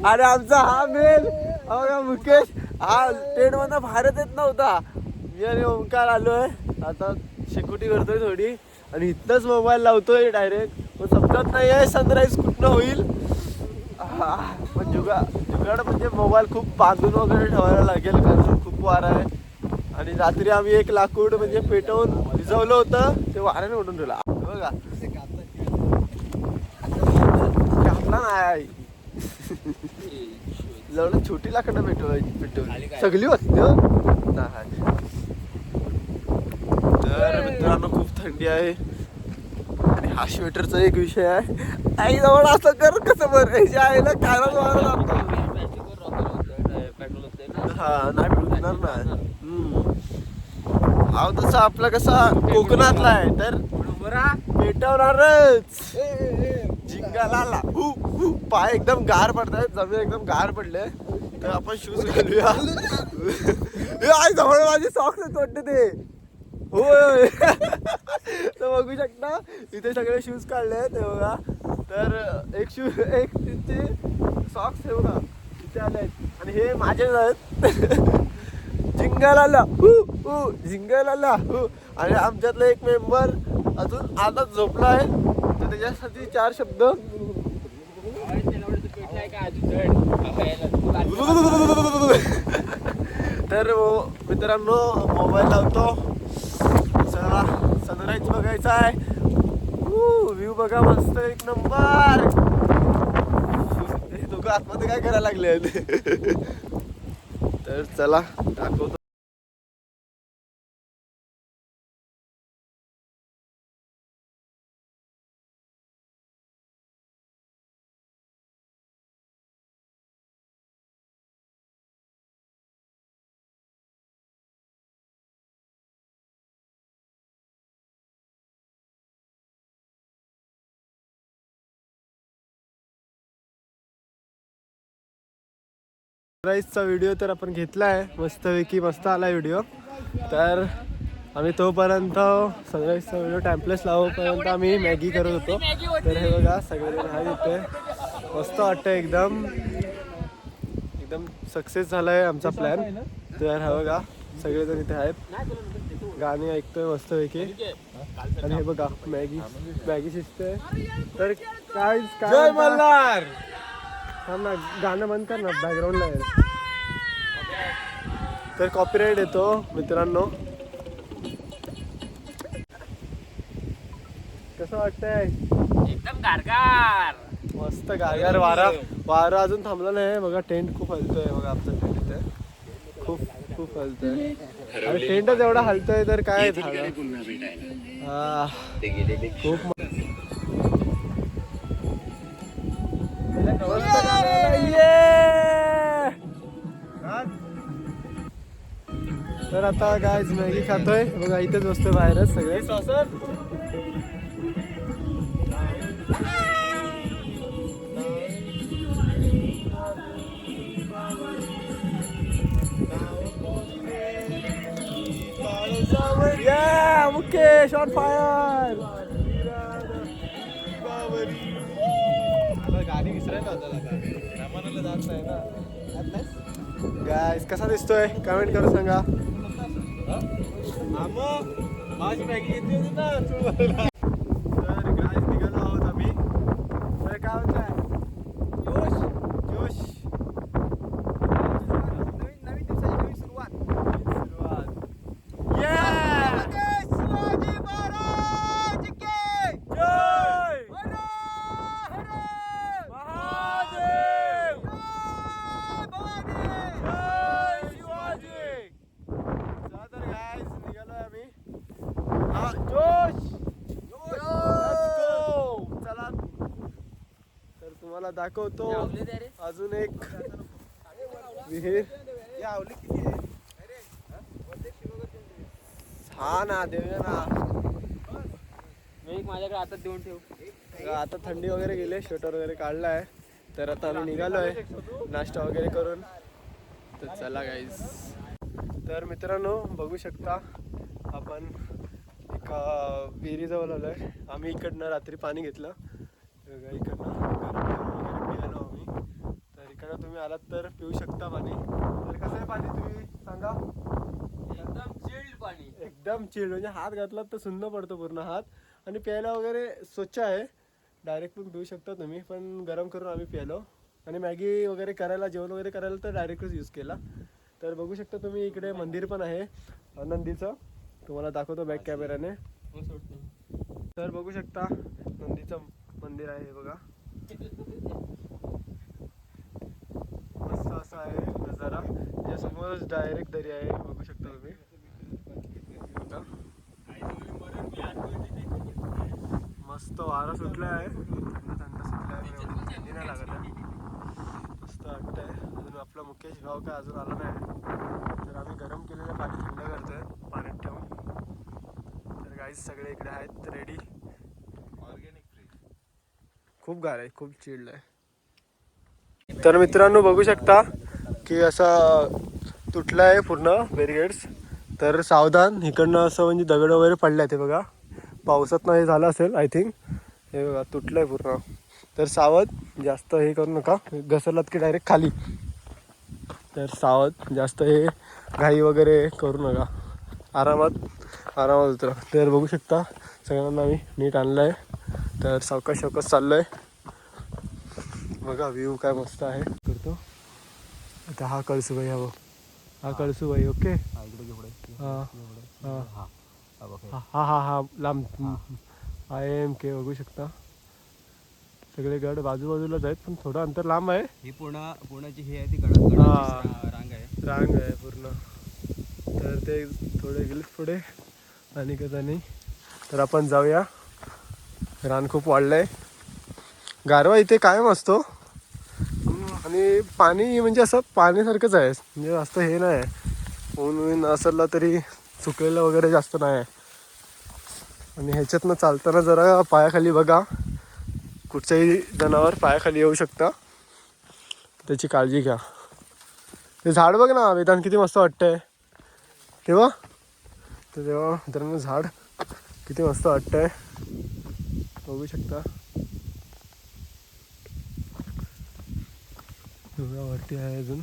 अरे आमचा हा मेल बघा मुकेश हा टेंटमधनं बाहेरच येत नव्हता. मी आणि ओंकार आलोय. आता शेकोटी करतोय थोडी आणि इथनच मोबाईल लावतोय डायरेक्ट. पण समजत नाही आहे सनराईज कुठनं होईल. पण जुगाड म्हणजे मोबाईल खूप बांधून वगैरे ठेवायला लागेल कारण खूप वारा आहे. आणि रात्री आम्ही एक लाकूड म्हणजे पेटवून भिजवलं होतं ते वाऱ्याने उडून ठेवलं बघा. घातला नाही जवळ छोटी लाकडं पेटवली सगळी वाजते. तर मित्रांनो खूप थंडी आहे आणि हा स्वेटरचा एक विषय आहे. आई जवळ असं कर कसं बरं आईला कायला वारा लागतो. हा नाही भेटणार ना. हा तसा आपला कसा कोकणातला आहे तर पेटवणारच. झिंगाला पाय एकदम गार पडतायत. जमीन एकदम गार पडले. तर आपण शूज घालूया. आई जवळ माझे सॉक्स तोडते ते. होय तर बघू शकता इथे सगळे शूज काढले ते बघा. तर एक त्यांचे सॉक्स हे बघा इथे आले आहेत आणि हे माझेच आहेत. झिंगाला झिंगाला आणि आमच्यातला एक मेंबर अजून आताच झोपला आहे. तर त्याच्यासाठी 4 शब्द. तर मित्रांनो मोबाईल लावतो. चला सनराईज बघायचा आहे. व्ह्यू बघा मस्त एक नंबर. दोघं आतमध्ये काय करायला लागले. तर चला दाखवतो. सनराईजचा व्हिडिओ तर आपण घेतला आहे मस्तपैकी. मस्त आला व्हिडिओ. तर आम्ही तोपर्यंत सनराईजचा व्हिडिओ टाइमप्लेस लावोपर्यंत आम्ही मॅगी करत होतो. तर हे बघा सगळेजण आहे इथे. मस्त वाटतं एकदम एकदम सक्सेस झाला आहे आमचा प्लॅन. तर हे बघा सगळेजण इथे आहेत. गाणी ऐकतोय मस्तपैकी. आणि हे बघा मॅगी शिजते. तर काय जय मल्हार. हा ना गाणं बंद कर ना बॅकग्राऊंडला आहे. तर कॉपीराईट येतो मित्रांनो. कसं वाटतंय. एकदम गारगार मस्त गारगार. वारा अजून थांबला नाही बघा. टेंट खूप हलतोय बघा. आमचा टेंट इथे खूप हलतोय. आणि टेंटच एवढा हलतोय तर काय झालं. खूप तर आता काय मॅगी खातोय बघा. इथेच बसतोय बाहेरच सगळे. Mukesh on fire. गाईस कसा दिसतोय कमेंट करून सांगा. तर गाईस निघालो आहोत आम्ही. तर काय म्हणताय जोश जोश नवीन दिवसाची नवीन सुरुवात. शिवाजी महाराज की जय. महादेव जय शिवाजी. चला तर गाईस निघालोय आम्ही. हा जोश Let's go. चला तर तुम्हाला दाखवतो अजून एक विहीर. हा ना देऊया ना. माझ्याकडे आता देऊन ठेव. आता थंडी वगैरे गेली स्वेटर वगैरे काढलाय तर आता आम्ही निघालोय नाश्ता वगैरे करून. तर चला गाईज. तर मित्रांनो बघू शकता आपण एका विहिरीजवळ आलोय. आम्ही इकडनं रात्री पाणी घेतलं इकडनं गरम वगैरे पिलो आम्ही. तर इकडनं तुम्ही आलात तर पिऊ शकता पाणी. तर कसं आहे पाणी तुम्ही सांगा. एकदम चिल्ड पाणी. एकदम चिल्ड म्हणजे हात घातलात तर सुंदर पडतो पूर्ण हात. आणि प्यायला वगैरे स्वच्छ आहे. डायरेक्ट पण पिऊ शकता तुम्ही पण गरम करून आम्ही प्यायलो. आणि मॅगी वगैरे करायला जेवण वगैरे करायला तर डायरेक्टच यूज केला. तर बघू शकता तुम्ही इकडे मंदिर पण आहे नंदीचं. तुम्हाला दाखवतो बॅक कॅमेराने. तर बघू शकता नंदीचं मंदिर आहे बघा. मस्त असं आहे नजारा. त्याच्यासमोरच डायरेक्ट दरी आहे बघू शकता तुम्ही. मस्त वारा सुटला आहे. थंड सुटला आहे. थंडी नाही लागत आहे. मस्त वाटत आहे. अजून आपला मुकेश भाव काय अजून आला नाही. तर आम्ही गरम केलेलं पाणी थंड करतोय पाण्यात ठेवून. तर गाईज सगळे इकडे आहेत रेडी. खूप गार आहे खूप चिल्ड आहे. तर मित्रांनो बघू शकता की असं तुटलं आहे पूर्ण बॅरिगेड्स. तर सावधान इकडनं असं म्हणजे दगड वगैरे पडले आहेत. बघा पावसात नाही झालं असेल आय थिंक. हे बघा तुटलं आहे पूर्ण. तर सावध जास्त हे करू नका. घसरलात की डायरेक्ट खाली. तर सावध जास्त हे घाई वगैरे करू नका. आरामात उतरा. तर बघू शकता सगळ्यांना आम्ही नीट आणलं आहे. तर सावकाश चाललो आहे. बघा व्ह्यू काय मस्त आहे. करतो आता हा कळसूबाई हवं. हा कळसूबाई ओके. हां हा लांब IMK बघू शकता. सगळे गड बाजूबाजूलाच आहेत पण थोडं अंतर लांब आहे. ही पुण्याची हे आहे ती रांग आहे पूर्ण. तर ते थोडे गेलेत पुढे आणि कदा नाही. तर आपण जाऊया. रान खूप वाढलंय. गारवा इथे कायम असतो आणि पाणी म्हणजे असं पाण्यासारखंच आहे. म्हणजे जास्त हे नाही आहे. ऊन असलं तरी सुकलेलं वगैरे जास्त नाही आहे. आणि ह्याच्यातनं चालताना जरा पायाखाली बघा. कुठचंही जनावर पायाखाली येऊ शकतं. त्याची काळजी घ्या. ते झाड बघ ना वेदांत किती मस्त वाटतंय तेव्हा. तर तेव्हा मित्रांनो झाड किती मस्त वाटतंय बघू शकता. वरती आहे अजून.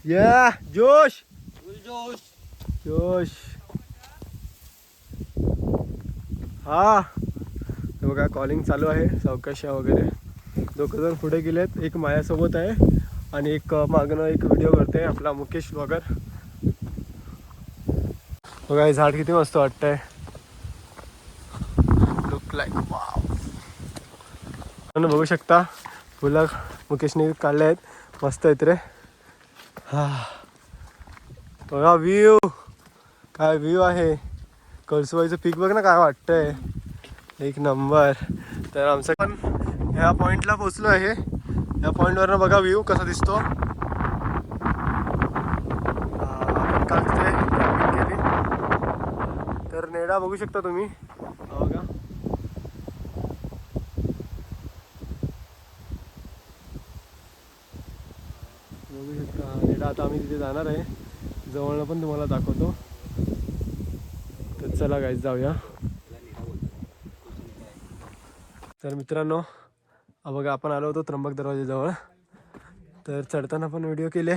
या जोश जोश जोश. हा बघा कॉलिंग चालू आहे. सावकाश वगैरे 2 जण पुढे गेलेत. एक माझ्यासोबत आहे आणि एक मागणं एक व्हिडिओ करते आपला मुकेश ब्लॉगर. बघा हे झाड किती मस्त वाटतंय. Look like wow. बघू शकता फुलं मुकेशने काढले आहेत. मस्त आहेत रे. हा बघा व्ह्यू काय व्ह्यू आहे. कळसूबाईचं पीक बघ ना काय वाटतंय एक नंबर. तर आमचं पण ह्या पॉईंटला पोचलो आहे. ह्या पॉईंटवरनं बघा व्ह्यू कसा दिसतो. आपण काल तिथे कॅम्पिंग केली. तर नेडा बघू शकता तुम्ही. बघा बघू शकता नेडा. आता आम्ही तिथे जाणार आहे. जवळनं पण तुम्हाला दाखवतो. तर चला गाईस जाऊया. तर मित्रांनो बघा आपण आलो होतो त्र्यंबक दरवाजाजवळ. तर चढताना पण व्हिडिओ केले,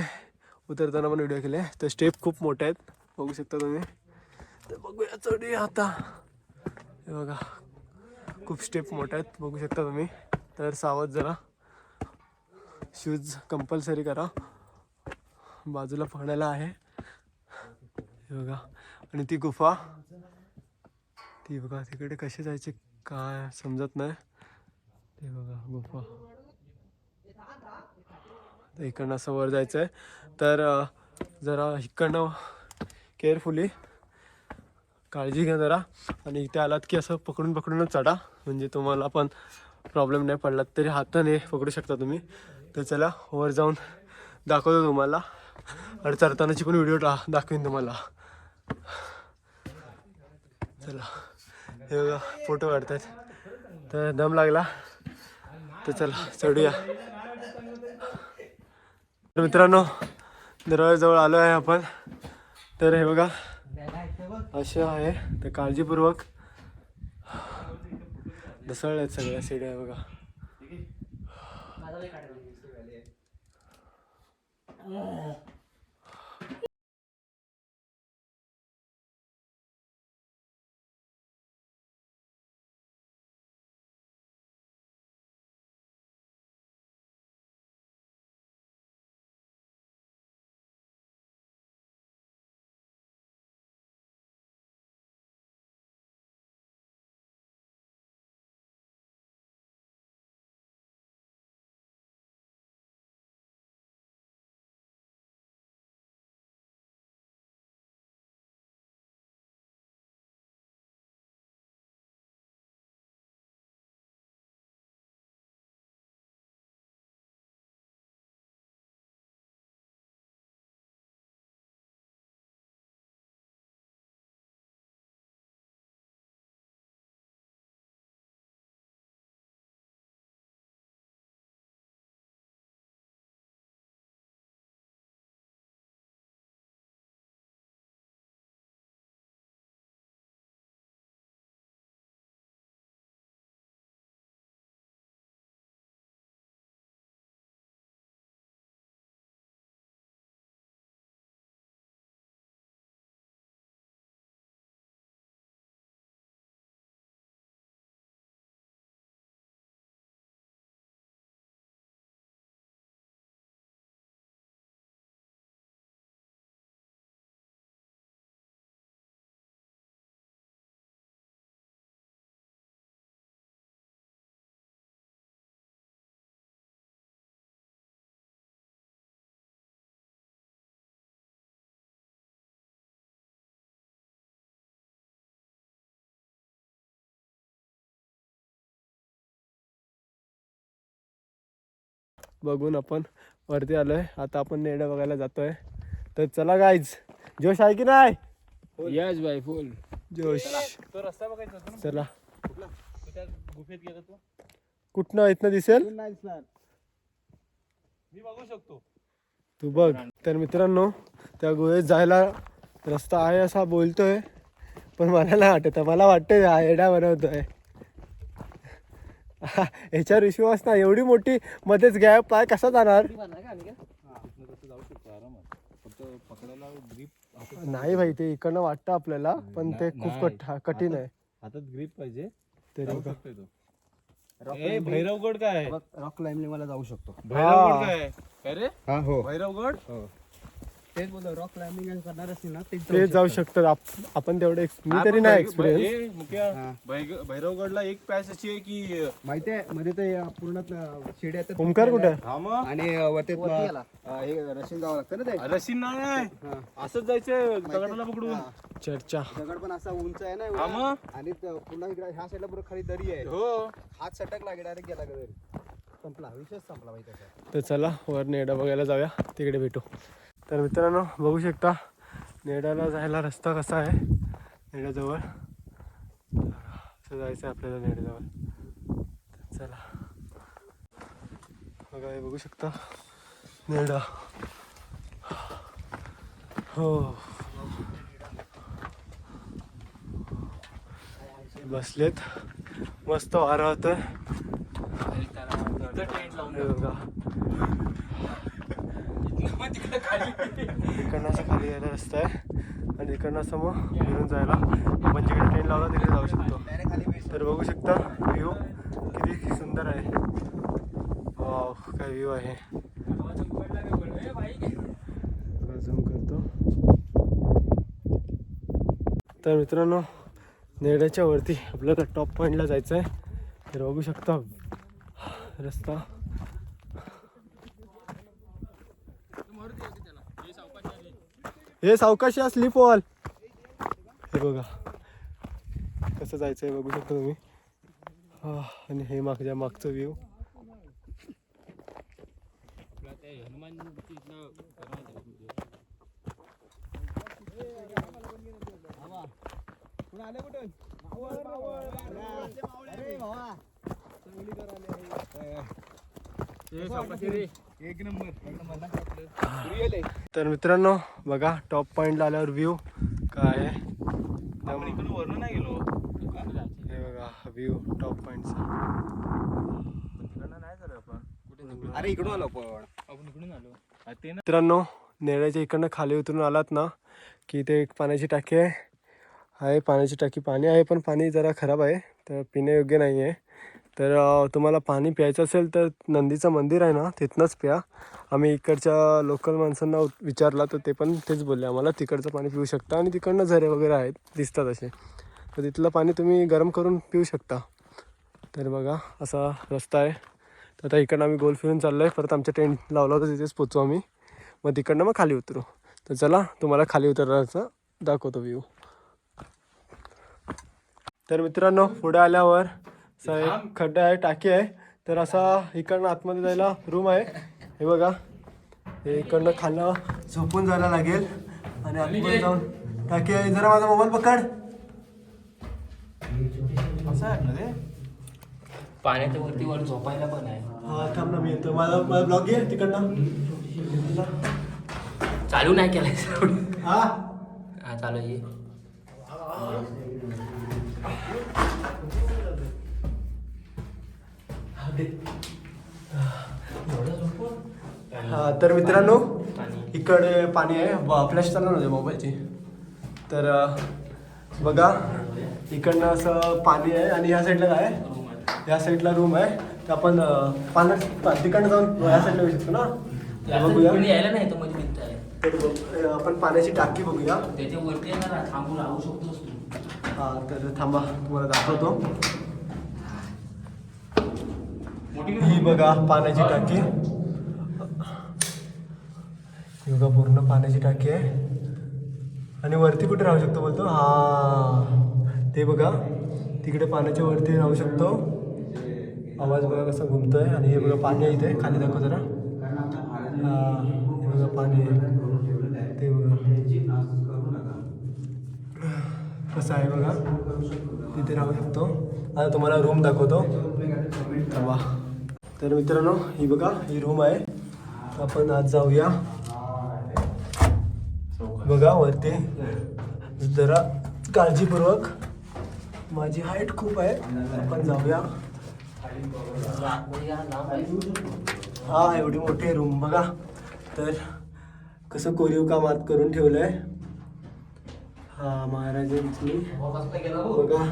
उतरताना पण व्हिडिओ केले. तर स्टेप खूप मोठे आहेत बघू शकता तुम्ही. तर बघूया चढूया आता. हे बघा खूप स्टेप मोठे आहेत बघू शकता तुम्ही. तर सावध जरा, शूज कंपल्सरी करा. बाजूला पकडायला आहे हे बघा. आणि ती गुफा ती बघा, तिकडे कसे जायचे काय समजत नाही. ते बघा गुफा. तर इकडनं असं वर जायचं आहे. तर जरा इकडनं केअरफुली काळजी घ्या जरा. आणि इथे आलात की असं पकडून पकडूनच चढा, म्हणजे तुम्हाला पण प्रॉब्लेम नाही पडलात तरी हाताने पकडू शकता तुम्ही. तर चला वर जाऊन दाखवतो तुम्हाला. आणि चढतानाची पण व्हिडिओ दाखवीन तुम्हाला. चला हे बघा फोटो काढतात. तर दम लागला तर चला चढूया. तर मित्रांनो दरवाजाजवळ आलो आहे आपण. तर हे बघा असे आहे. तर काळजीपूर्वक ढसळल्या आहेत सगळ्या सीड्या बघा. बघून आपण वरती आलोय. आता आपण नेडा बघायला जातोय. तर चला गाईज, जोश आहे की नाही? यस बाय फुल जोश. तो रस्ता बघायचा होता ना. चला त्या गुफेत गेला तू. कुठनं इथनं दिसेल? नाही दिसणार. मी बघू शकतो. तू बघ. तर मित्रांनो त्या गुहेत जायला रस्ता आहे असा बोलतोय, पण मला नाही वाटत. मला वाटतंय हा एडा बनवतोय. ह्याच्यावर विश्वास नाही. एवढी मोठी मध्येच गॅप पाय कसा जाणार? नाही भाई, ते इकडनं वाटतं आपल्याला, पण ते खूप कठीण आहे. हातात ग्रीप पाहिजे. ते भैरवगड काय आहे? रॉक क्लाइम्बिंग मला जाऊ शकतो. भैरवगड काय आहे? काय रे? हा हो, भैरवगड तेच बोलतो. रॉक क्लाइम्बिंग करणार असतील ना ते जाऊ शकतात. आपण तेवढे मी तरी नाही एक्सपिरियन्स. भैरवगडला एक पॅच अशी आहे की माहितीये मध्ये ते पूर्ण शिड्या आहेत. ओमकार कुठे? हा मग आणि वरती हे रशियन जावं लागतं ना ते. रशीन नाही असंच जायचं दगडाला पकडून. चर्चा. दगड पण असा उंच आहे ना हा एवढा. मग आणि पुन्हा इकडे ह्या साईडला बरोबर खाली दरी आहे. हो हात सटकला की डायरेक्ट गेला घरी. संपला विषय, संपला माहिती आहे. तर चला वर नेडा बघायला जाऊया, तिकडे भेटू. तर मित्रांनो बघू शकता नेडाला जायला रस्ता कसा आहे. नेडाजवळ असं जायचं आहे आपल्याला नेडाजवळ. चला बघा, हे बघू शकता नेडा. हो बसलेत मस्त वारा होतोय. हे बघा इकडनं असं खाली यायला रस्ता आहे आणि इकडनं असं मग फिरून जायला आपण जिकडे ट्रेन लावला तिकडे जाऊ शकतो. तर बघू शकता व्ह्यू किती सुंदर आहे. वाव काय व्ह्यू आहे. झूम करतो. तर मित्रांनो नेरळच्या वरती आपल्याला टॉप पॉईंटला जायचं आहे. तर बघू शकता रस्ता. हे सावकाशी स्लिप वॉल. हे बघा कसं जायचं आहे बघू शकता तुम्ही. आणि हे मागचं व्ह्यू. तर मित्रांनो बघा टॉप पॉइंटला आल्यावर व्ह्यू काय आहे. वरून नाही गेलो. हे बघा व्ह्यू टॉप पॉइंटचा. नाही झालं आपण. अरे इकडून आलो पण आपण इकडून आलो. ते ना मित्रांनो नेरळच्या इकडनं खाली उतरून आलात ना की इथे एक पाण्याची टाकी आहे. पाण्याची टाकी पाणी आहे पण पाणी जरा खराब आहे तर पिण्यायोग्य नाही आहे. तर तुम्हाला पाणी प्यायचं असेल तर नंदीचं मंदिर आहे ना तिथनंच प्या. आम्ही इकडच्या लोकल माणसांना विचारला तर ते पण तेच बोलले आम्हाला तिकडचं पाणी पिऊ शकता आणि तिकडनं झरे वगैरे आहेत दिसतात असे. तर तिथलं पाणी तुम्ही गरम करून पिऊ शकता. तर बघा असा रस्ता आहे. तर आता इकडनं आम्ही गोल फिरून चाललो आहे. परत आमच्या टेंट लावला होता तिथेच पोचू आम्ही. मग तिकडनं मग खाली उतरू. तर चला तुम्हाला खाली उतरण्याचा दाखवतो व्ह्यू. तर मित्रांनो पुढे आल्यावर एक खड्डा आहे टाकी आहे. तर असा इकडनं आतमध्ये जायला रूम आहे. हे बघा हे इकडनं खाल्लं झोपून जायला लागेल आणि आतमध्ये जाऊन टाकी आहे. जरा माझा मोबाईल पकड. असं आहे ना ते. पाण्याच्या वरती वर झोपायला पण आहे. हा थांब ना मी येतो. माझा ब्लॉग घे तिकडनं. चालू नाही केलाय. हा हा चालू आहे. हा तर मित्रांनो इकडे पाणी आहे. फ्लॅश चालू नव्हते मोबाईलची. तर बघा इकडनं असं पाणी आहे आणि ह्या साईडला काय आहे या साईडला रूम आहे. तर आपण पाण्यात तिकडनं जाऊन ह्या साईडला येऊ शकतो ना. तर बघूया. यायला नाही तर म्हणजे मित्र आहे. तर आपण पाण्याची टाकी बघूया. त्याच्यावरती थांबून राहू शकतोस तू. हा तर थांबा तुम्हाला दाखवतो. ही बघा पाण्याची टाकी. ही बघा पूर्ण पाण्याची टाकी आहे. आणि वरती कुठे राहू शकतो बोलतो. हा ते बघा तिकडे पाण्याच्या वरती राहू शकतो. आवाज बघा कसा घुमतोय. आणि हे बघा पाणी आहे इथे खाली दाखव जरा. हा हे बघा पाणी आहे ते बघा कसं आहे बघा तिथे राहू शकतो. आता तुम्हाला रूम दाखवतो थांबा. तर मित्रांनो ही बघा ही रूम आहे. आपण आज जाऊया. बघा वरती जरा काळजीपूर्वक. माझी हाईट खूप आहे. आपण जाऊया. हा एवढी मोठी रूम बघा. तर कसं कोरीव काम आत करून ठेवलं आहे. हा महाराजांची बघा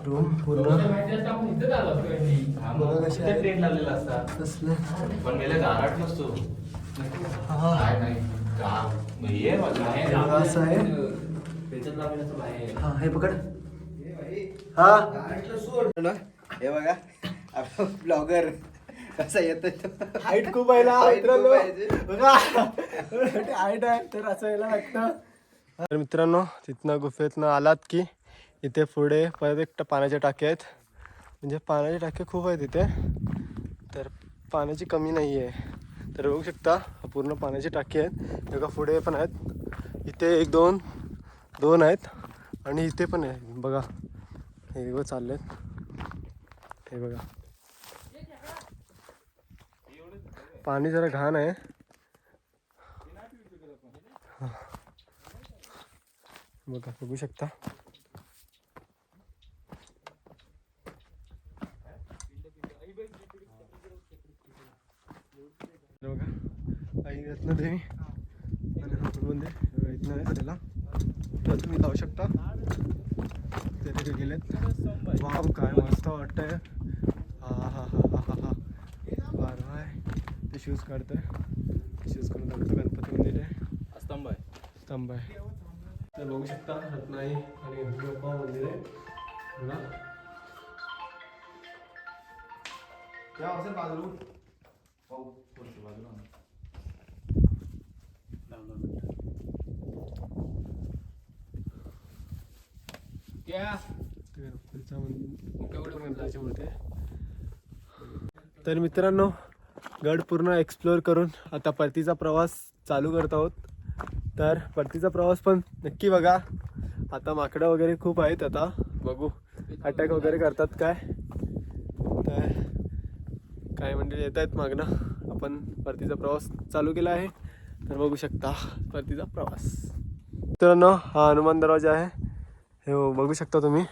रूम पूर्ण बघा कशी आहे. कसलं असं आहे. हा हे पकड. हा हे बघा आपला ब्लॉगर कसा येतोय. हाईट खूप आहे ना मित्रांनो. बघा हाईट आहे तर असं यायला लागतं. तर मित्रांनो तिथनं गुफेतनं आलात की इथे पुढे परत एक पाण्याच्या टाक्या आहेत. म्हणजे पाण्याच्या टाक्या खूप आहेत इथे. तर पाण्याची कमी नाही आहे. तर बघू शकता पूर्ण पाण्याची टाकी आहेत. बघा पुढे पण आहेत. इथे एक दोन आहेत आणि इथे पण आहे बघा. हे बघा चाललेत. हे बघा पाणी जरा घाण आहे. बघा बघू शकता. आई रत्नदेवी आणि हॉटेलमध्ये इथनं आहे त्याला तर तुम्ही जाऊ शकता. ते तिथे गेलेत. वाव काय मस्त वाटतंय. हा हा हा हा हा हा बार आहे. ते शूज काढतोय. शूज करून दाखवतो. गणपती मंदिर आहे. स्तंभ आहे. तर बघू शकता रत्नाई आणि गणपती मंदिर आहे बघा. क्या असेल बाजू तर मित्रांनो गड पूर्ण एक्सप्लोअर करून आता परतीचा प्रवास चालू करत आहोत. तर परतीचा प्रवास पण नक्की बघा. आता माकडं वगैरे खूप आहेत. आता बघू अटॅक वगैरे करतात काय. तर काय म्हणजे येत आहेत मागणं. आपण परतीचा प्रवास चालू केला आहे. तर बघू शकता परतीचा प्रवास. मित्रांनो हा हनुमान दरवाजा आहे. हे बघू शकता तुम्ही.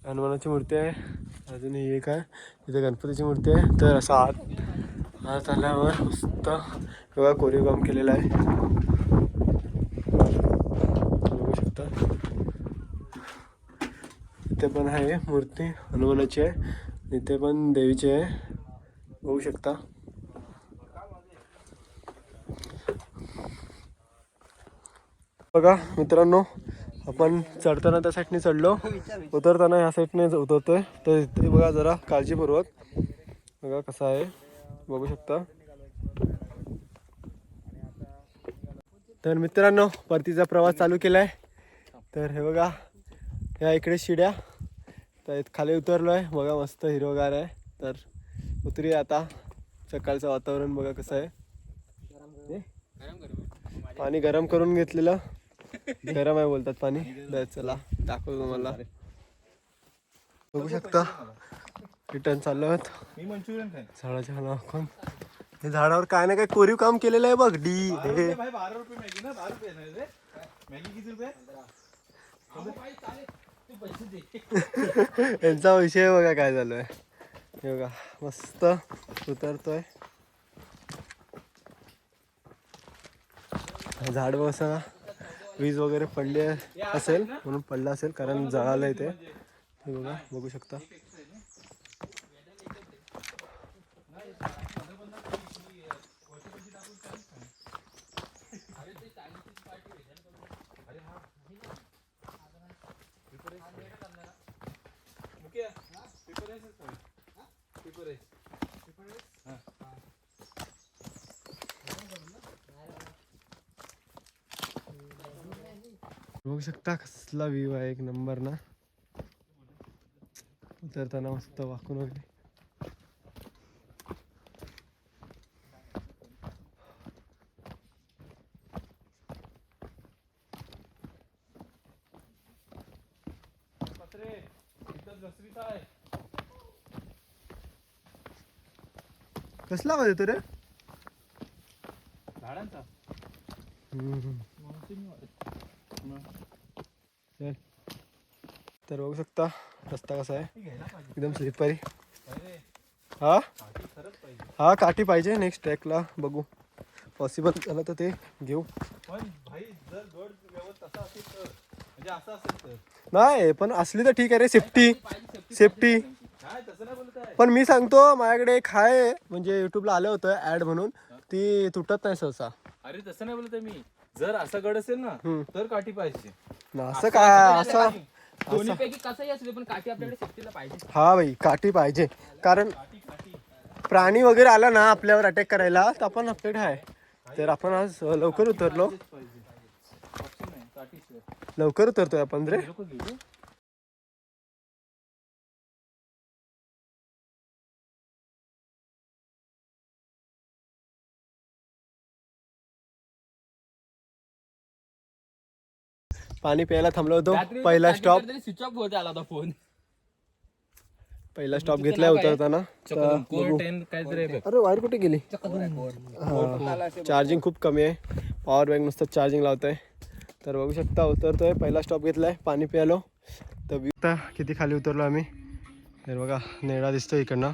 हनुमानाची मूर्ती आहे. अजून ही एक आहे. तिथे गणपतीची मूर्ती आहे. तर असं आत आल्यावर मस्त बघा कोरीव काम केलेलं आहे. बघू शकता इथे पण आहे मूर्ती हनुमानाची आहे. इथे पण देवीची आहे. बघू शकता. बघा मित्रांनो आपण चढताना त्या साईडने चढलो. उतरताना ह्या साईडने उतरतोय. तर इथे बघा जरा काळजीपूर्वक बघा कसं आहे. बघू शकता. तर मित्रांनो परतीचा प्रवास चालू केला आहे. तर हे बघा ह्या इकडे शिड्या. तर खाली उतरलो आहे. बघा मस्त हिरवगार आहे. तर उतरूया आता. सकाळचं वातावरण बघा कसं आहे. पाणी गरम करून घेतलेलं. गरम आहे बोलतात पाणी. चला दाखवतो तुम्हाला. बघू शकता रिटर्न चाललो आहोत. झाडाच्या खाली हे झाडावर काय ना काय कोरीव काम केलेलं आहे बघ. डी हे यांचा विषय बघा काय झालो आहे. हे बघा मस्त उतरतोय. झाड बघा वीज वगैरे पडली असेल म्हणून पडलं असेल कारण जळालं आहे ते. हे बघा बघू शकता. बघू शकता कसला व्ह्यू आहे. एक नंबर ना. उतरताना मस्त वाकून वगैरे. कसला आवाज येतो रे. झाडांचा तर बघू शकता रस्ता कसा आहे. एकदम स्लिपरी. हा हा काठी पाहिजे. नेक्स्ट ट्रॅकला बघू पॉसिबल झालं तर ते घेऊ. पण भाई जर गड व्यवस्थित असेल तर म्हणजे असं असेल तर नाही पण असली तर ठीक आहे रे. Safety safety. काय तसं नाही बोलत आहे. पण मी सांगतो माझ्याकडे एक आहे म्हणजे युट्यूबला आलं होतं ऍड म्हणून. ती तुटत नाही सहसा. अरे तसं नाही बोलत आहे मी. जर असा गड असेल ना तर काठी पाहिजे. असं काय असं दोन्ही पैकी कसंही असू दे पण काठी आपल्याकडे सेफ्टीला पाहिजे. हा भाई काठी पाहिजे. कारण प्राणी वगैरे आला ना आपल्यावर अटॅक करायला तर आपण आपल्याकडे आहे. तर आपण आज लवकर उतरलो. लवकर उतरतोय आपण रे. पाणी प्यायला थांबलो होतो. पहिला स्टॉप स्विच ऑफ होत आला होता फोन. पहिला स्टॉप घेतलाय उतरताना. अरे वायर कुठे गेली. चार्जिंग खूप कमी आहे. पॉवर बँक नुसतं चार्जिंग लावतोय. तर बघू शकता उतरतोय. पहिला स्टॉप घेतलाय. पाणी प्यायलो. तर किती खाली उतरलो आम्ही. तर बघा नेडा दिसतोय इकडनं.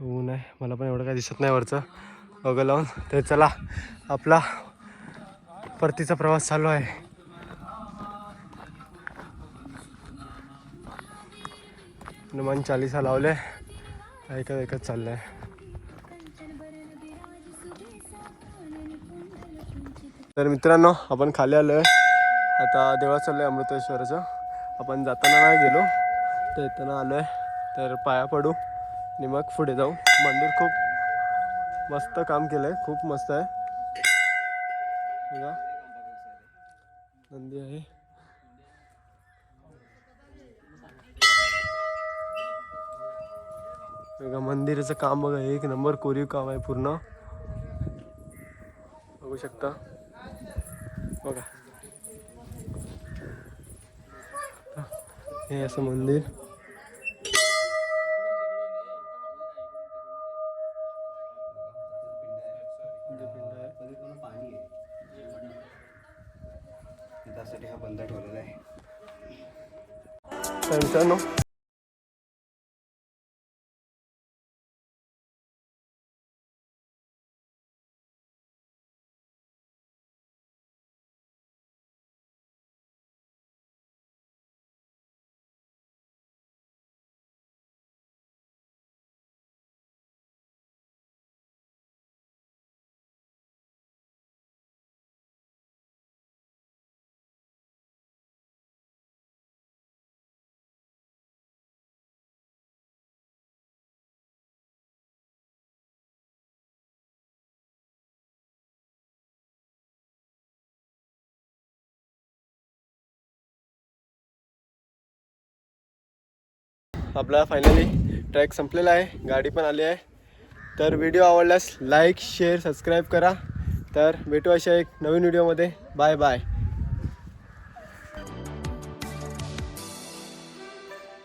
ऊन आहे, मला पण एवढं काय दिसत नाही वरचं बघा लावून. तर चला आपला परतीचा प्रवास चालू आहे. हनुमान चालीसा लावले, ऐकत चाललंय. तर मित्रांनो आपण खाली आलोय, आता देवळात चाललोय अमृतेश्वराचं. आपण जाताना नाही गेलो, तर येताना आलोय. तर पाया पडू आणि मग पुढे जाऊ. मंदिर खूप मस्त काम केलंय, खूप मस्त आहे बघा. नंदी आहे. बघा मंदिराचं काम बघा, एक नंबर कोरीव काम आहे पूर्ण, बघू शकता बघा. हे असं मंदिर. त्यासाठी हा बंद ठेवलेला आहे. तर मित्रांनो आपला फायनली ट्रॅक संपलेला आहे, गाडी पण आली आहे. तर व्हिडिओ आवडल्यास लाईक शेअर सबस्क्राईब करा. तर भेटू अशा एक नवीन व्हिडिओमध्ये. Bye bye.